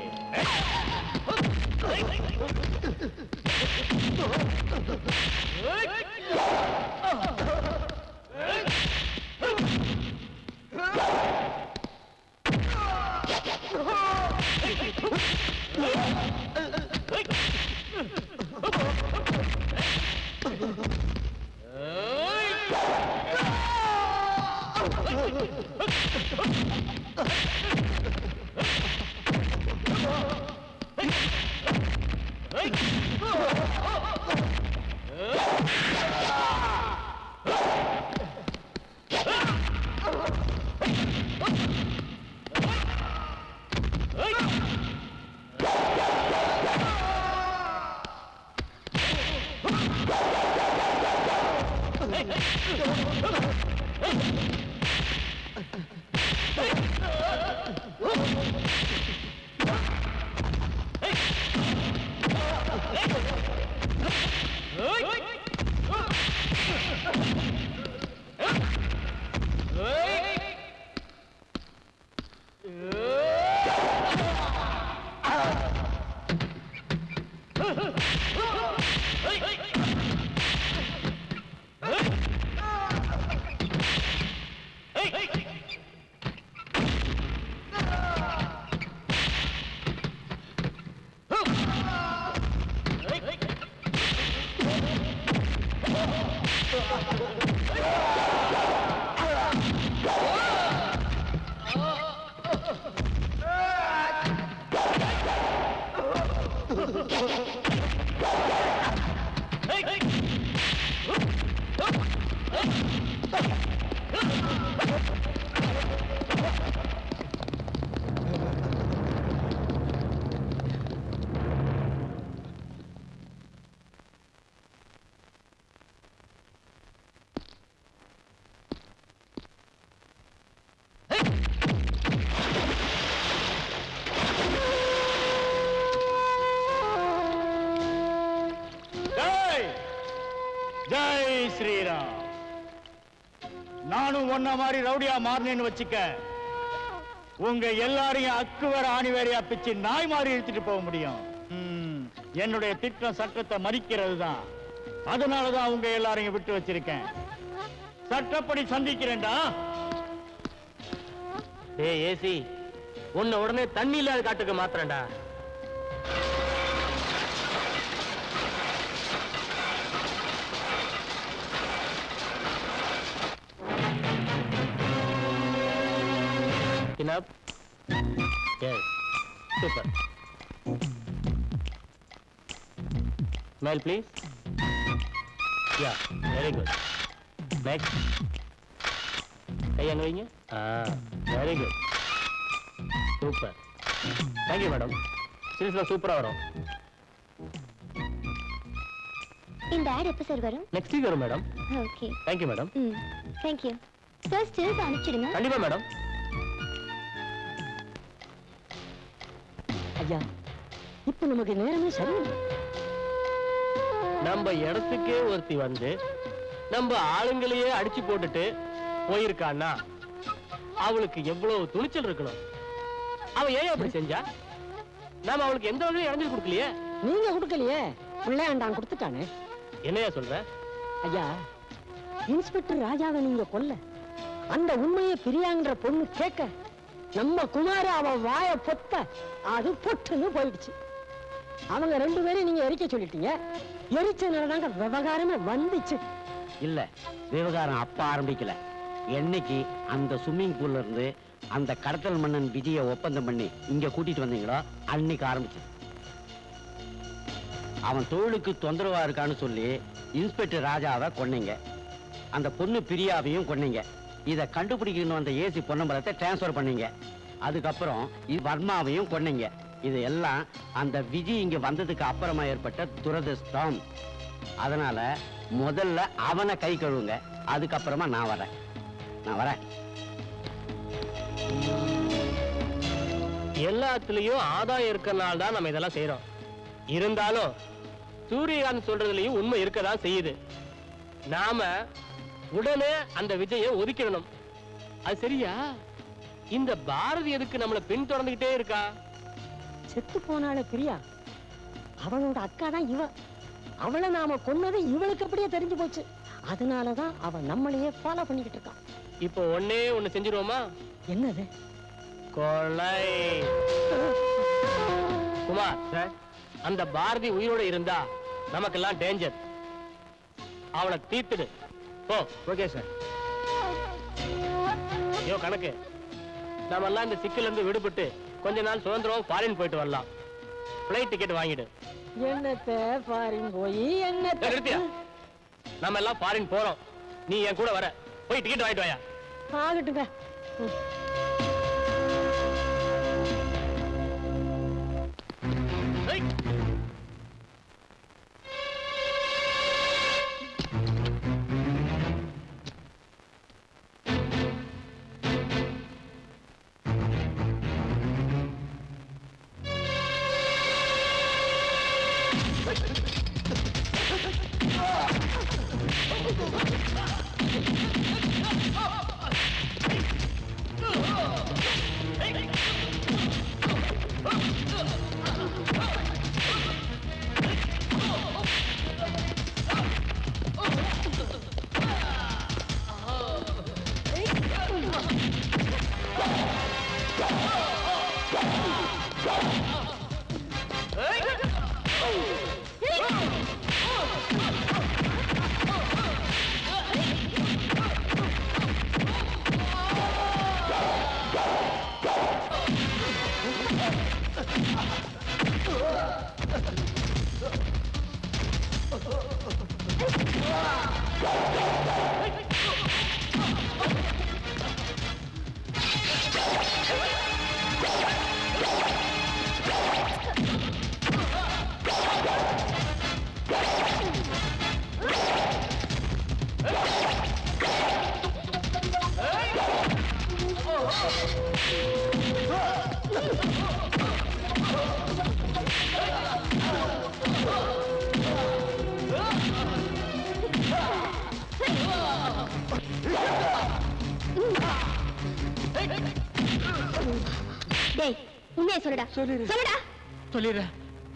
ஜெய் ஸ்ரீராம். நானும் ஒன்ன மாதிரி ரவுடியா மாறினேன்னு வச்சுக்க, உங்க எல்லாரையும் அக்குவர ஆணிவேரையா பிச்சு நாய் மாதிரி இழுத்துட்டு போக முடியும். என்னுடைய திட்டம் சட்டத்தை மதிக்கிறது தான். அதனாலதான் அவங்க எல்லாரையும் விட்டு வச்சிருக்கேன். சட்டப்படி சந்திக்கிறேன்டா. டேய் ஏசி, உன்னை உடனே தண்ணி இல்லாத காட்டுக்கு மாத்திரண்டா. Enough? Yes. Super. Smile, please. Yeah, very good. Next. கையாங்க வைங்க. Very good. Super. Thank you, madam. சீரியஸ்லா சூப்பரா வரும். இந்த ஆட் எப்ப சார் வரும்? நெக்ஸ்ட் வீக் வரும் madam. Okay. Thank you, madam. Thank you. Sir stills அனுப்பிச்சிடுங்க. கண்டிப்பா மேடம். ஐயா, இப்ப நமக்கு நேரமே சரியில்லை. நம்ம இடத்துக்கே ஒருத்தி வந்து நம்ம ஆளுங்களையே அடிச்சு போட்டுட்டு போயிருக்கான்னா அவளுக்கு எவ்வளவு துணிச்சல் இருக்கணும். அவ ஏன் அப்படி செஞ்சா? நாம அவளுக்கு எந்த வகையும் இடைஞ்சல் கொடுக்கலையே. நீங்க கொடுக்கலையே, பிள்ளையாண்டான் கொடுத்துட்டானே. என்னையா சொல்ற? ஐயா, இன்ஸ்பெக்டர் ராஜாவை நீங்க கொல்ல, அந்த உண்மையை பிரியாங்கிற பொண்ணு கேட்க, நம்ம குமார அவ வாய பொத்த அது பொட்டுன்னு போயிடுச்சு. அவங்க 2 பேரையும் நீங்க எரிக்க சொல்லிட்டீங்க. எரிச்சனாலதாங்க விவகாரமே வந்துச்சு. இல்ல, விவகாரம் அப்ப ஆரம்பிக்கல. என்னைக்கு அந்த ஸ்விம்மிங் பூல்ல இருந்து அந்த கடத்தல் மன்னன் விஜய ஒப்பந்தம் பண்ணி இங்க கூட்டிட்டு வந்தீங்களோ அன்னைக்கு ஆரம்பிச்சு. அவன் தொழிலுக்கு தொந்தரவா இருக்கான்னு சொல்லி இன்ஸ்பெக்டர் ராஜாவை கொன்னீங்க. அந்த பொண்ணு பிரியாவையும் கொன்னீங்க. இத கண்டுபிடிக்கணும் அந்த ஏசி பொன்னம்பலத்தை டிரான்ஸ்பர் பண்ணீங்க. அதுக்கப்புறம் வர்மாவையும் கொன்னீங்க. இது எல்லாம் அந்த விஜய் இங்க வந்ததுக்கு அப்புறமா ஏற்பட்ட துரதிர்ஷ்டம். அதனால முதல்ல அவனை கை கழுவுங்க, அதுக்கப்புறமா நான் வரேன். எல்லாத்துலயும் ஆதாயம் இருக்கனால தான் நம்ம இதெல்லாம் செய்யறோம். இருந்தாலும் சூரியகாந்த் சொல்றதுலயும் உண்மை இருக்கதான் செய்யுது. நாம உடனே அந்த விஜயை ஒதுக்கிடணும். அது சரியா? இந்த பாரதி எதுக்கு நம்மள பின் தொடர்ந்துகிட்டே இருக்கா? செத்து போனால பிரியா, அவளோட அக்கா தான் இவ. அவளை நாம கொன்னது இவளுக்கு அப்படியே தெரிஞ்சு போச்சு. அதனாலதான் அவ நம்மளையே ஃபாலோ பண்ணிக்கிட்டு இருக்கான். இப்போ ஒண்ணு செஞ்சிருவோமா? என்னது? கொலை. குமார் சார், அந்த பாரதி உயிரோட இருந்தா நமக்கெல்லாம் டேஞ்சர். அவளை தீர்த்துடு. ஓ ஓகே சார். யோ கணக்கு, நாம எல்லாம் இந்த சிக்கல்ல இருந்து விடுபட்டு கொஞ்ச நாள் சுதந்திரம் ஃபாரின் போயிட்டு வரலாம். ஃப்ளைட் டிக்கெட் வாங்கிடு. என்னத்தை ஃபாரின் போய் என்னத்தை நிறுத்தியா? நாம எல்லாம் ஃபாரின் போறோம். நீ என் கூட வர. போய் டிக்கெட் வாங்கிட்டு வாயா. ஆகட்டுங்க.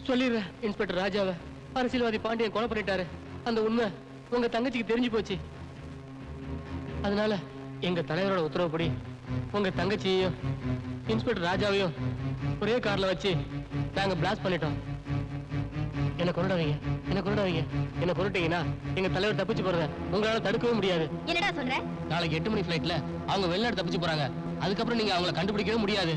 சொல்லிடுறேன். இன்ஸ்பெக்டர் ராஜாவை அரசியல்வாதி பாண்டியன் கொலை பண்ணிட்டாரு. அந்த உண்மை உங்க தங்கச்சிக்கு தெரிஞ்சு போச்சு. அதனால எங்க தலைவரோட உத்தரவுப்படி உங்க தங்கச்சியையும் இன்ஸ்பெக்டர் ராஜாவையும் ஒரே கார்ல வச்சு நாங்க பிளாஸ்ட் பண்ணிட்டோம். என்ன கொண்டுடாதீங்க, என்ன கொண்டுடாதீங்க. என்ன கொண்டுட்டீங்கன்னா எங்க தலைவர் தப்பிச்சு போறத உங்களால தடுக்கவே முடியாது. என்னடா சொல்ற? நாளைக்கு 8 மணி ஃபிளைட்ல அவங்க வெளிநாடு தப்பிச்சு போறாங்க. அதுக்கப்புறம் நீங்க அவங்கள கண்டுபிடிக்கவே முடியாது.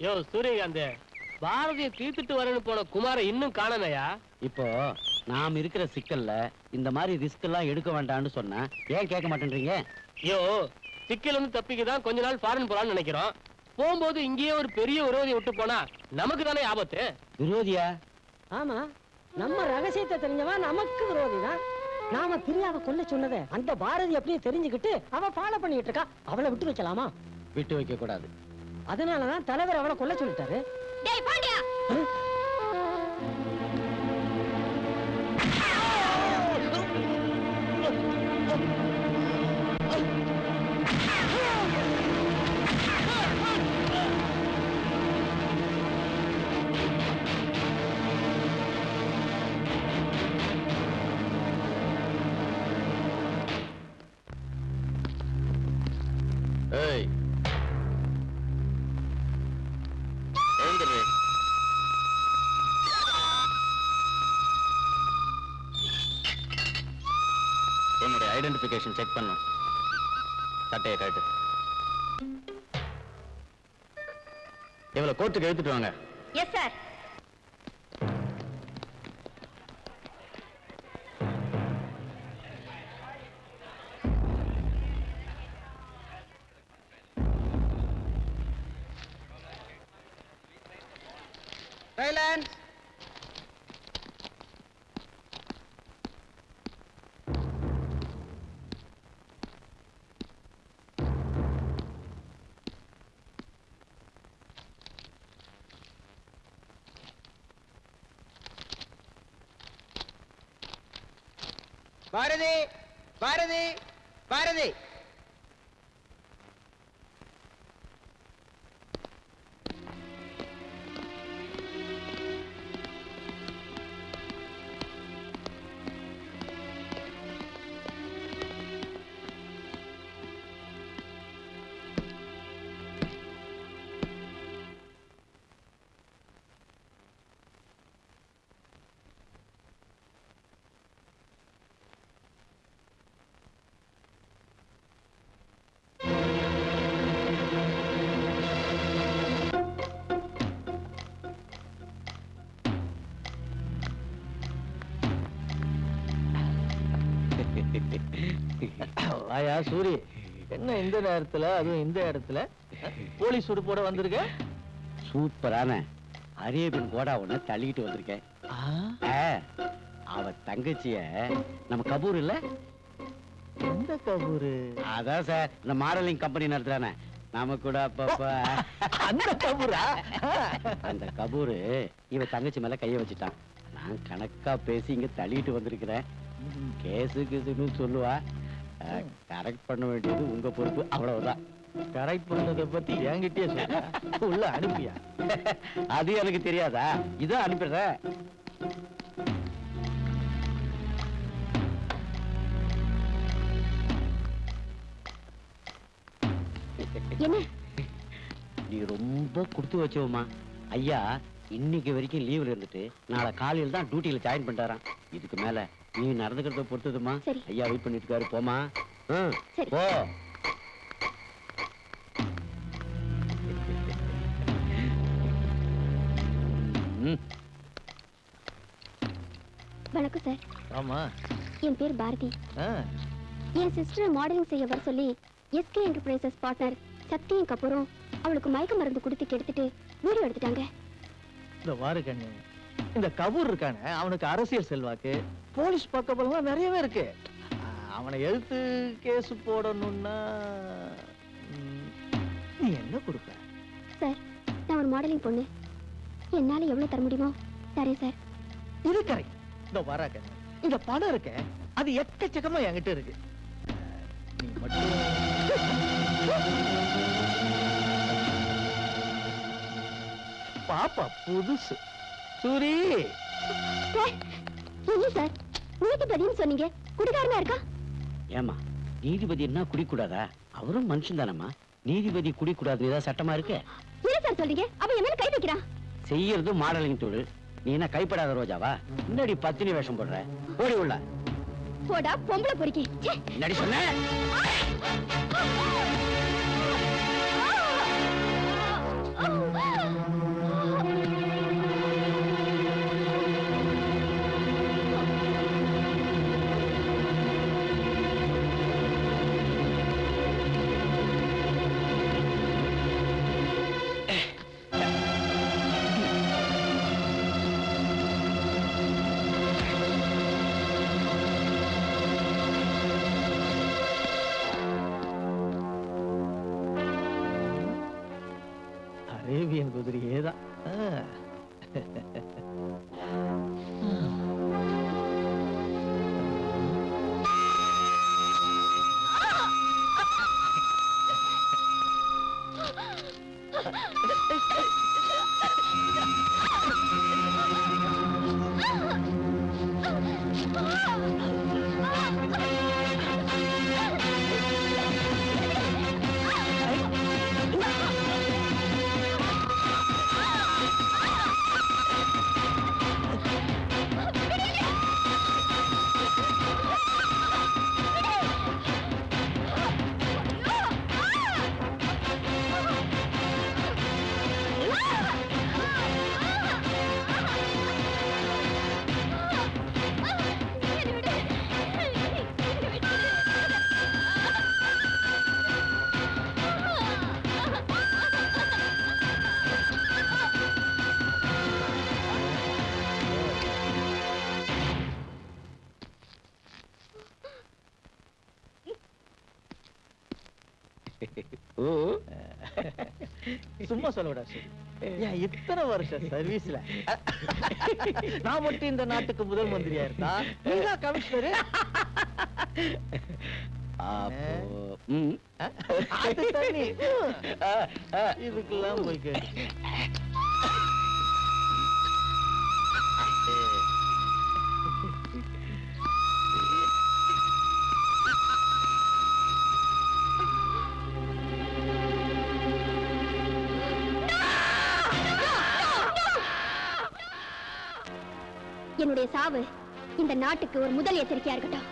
யோ சூரியகாந்த், பாரதிய தீர்த்துட்டு வரேன்னு போன குமார இன்னும் காணலையா? இப்போ நாம் இருக்கிற சிக்கல்ல இந்த மாதிரி ரிஸ்க் எல்லாம் எடுக்க வேண்டாம்னு சொன்னா ஏன் கேட்க மாட்டேன்றீங்க? யோ சிக்கல் வந்து தப்பிக்கதான் கொஞ்ச நாள் ஃபாரின் போலான்னு நினைக்கிறோம். போகும்போது இங்கேயே ஒரு பெரிய விரோதியை விட்டு போனா நமக்கு தானே ஆபத்து. விரோதியா? ஆமா, நம்ம ரகசியத்தை தெரிஞ்சவன் நமக்கு விரோதி தான். நாம பிரியாவை கொல்ல சொன்னதை அந்த பாரதி அப்படியே தெரிஞ்சுக்கிட்டு அவ ஃபாலோ பண்ணிட்டு இருக்கா. அவளை விட்டு வைக்கலாமா? விட்டு வைக்க கூடாது. அதனாலதான் தலைவர் அவளை கொல்ல சொல்லிட்டாரு. டேய் பாண்டியா, ஏய் எழுந்துரு. உன்னுடைய ஐடென்டிஃபிகேஷன் செக் பண்ணும். சட்டையை காட்டு. இவளை கோர்ட்டுக்கு எடுத்துட்டு வாங்க. Yes sir. Silence. Bharathi, Bharathi, Bharathi. வாயா சூரி, என்ன இந்த நேரத்துல அதுவும் இந்த இடத்துல போலீஸ் உடுப்போட வந்திருக்க? சூப்பரான அரேபியன் கோடாவுன்னு தள்ளிக்கிட்டு வந்திருக்கேன். அவ தங்கச்சிய நம்ம கபூர் இல்ல? எந்த கபூரு? அதான் சார், இந்த மாடலிங் கம்பெனி நடத்துறானே நாம கூட அப்பப்ப. அந்த கபூரா? அந்த கபூரு இவ தங்கச்சி மேல கைய வச்சுட்டான். நான் கணக்கா பேசி இங்க தள்ளிட்டு வந்திருக்கிறேன். கேசு கேசுன்னு சொல்லுவா. கரெக்ட் பண்ண வேண்டியது உங்க பொறுப்பு, அவ்வளவுதான். கரெக்ட் பண்ணதை பத்தி என்கிட்டயே சொல்ல, உள்ள அனுப்பியா? அது எனக்கு தெரியாதா? இதான் அனுப்பிடுறேன். என்ன? நீ ரொம்ப கொடுத்து வச்சோமா. ஐயா இன்னைக்கு வரைக்கும் லீவ்ல இருந்துட்டு நாளை காலையில தான் டியூட்டியில ஜாயின் பண்ணிட்டாராம். இதுக்கு மேல நீ நடந்துக்கிறத பொறுத்ததுமா. ஐயா வெயிட் பண்ணிட்டு இருக்காரு, போமா. போ. வணக்கம் சார். ஆமா, என் பேர் பாரதி. என் சிஸ்டர் மாடலிங் செய்ய வர சொல்லி எஸ்கே என்டர்பிரைசஸ் பார்ட்னர் சத்தியம் கபூரும் அவளுக்கு மயக்க மருந்து கொடுத்து கெடுத்துட்டு வீடியோ எடுத்துட்டாங்க. இந்த வாரு கண்ணு, இந்த கபூர் இருக்கானே அவனுக்கு அரசியல் செல்வாக்கு, போலீஸ் பக்கபலம் நிறையவே இருக்கு. அவனை எழுத்து கேஸ் போடணும்னா நீ என்ன கொடுப்ப? சார், நான் ஒரு மாடலிங் பொண்ணு. என்னால எவ்வளவு தர முடியுமோ தரேன் சார். இது கரெக்ட். இந்த வாரா கண்ணு, இந்த பணம் இருக்க அது எக்கச்சக்கமா என்கிட்ட இருக்கு. நீ மட்டும் பாப்பா புதுசு சூரி. என்ன சார் நீதிபதினு சொன்னீங்க, குடிகாரனா இருக்கா? ஏமா நீதிபதினா குடிக்கூடாதா? அவரும் மனுஷன் தானம்மா. நீதிபதி குடிக்கூடாது ஏதாவது சட்டமா இருக்கு? என்ன சார் சொல்றீங்க? அவன் என் மேல கை வைக்கிறான். செய்யறது மாடலிங் தொழில். நீ என்ன கைப்படாத ரோஜாவா? முன்னாடி பத்தினி வேஷம் போடுற. ஓடி உள்ள போடா பொம்பளை பொறுக்கி. நடி சொன்ன. அரேபியன் குதிரையே தான். சும்மா சொல்லவிடா சரி. ஏன் இத்தனை வருஷம் சர்வீஸ்ல நான் மட்டும் இந்த நாட்டுக்கு முதல் மந்திரியா இருந்தா நீங்க கமிஷனர். இதுக்கெல்லாம் போய் கேட்டு என்னுடைய சாவு இந்த நாட்டுக்கு ஒரு முதல் எச்சரிக்கையா இருக்கட்டும்.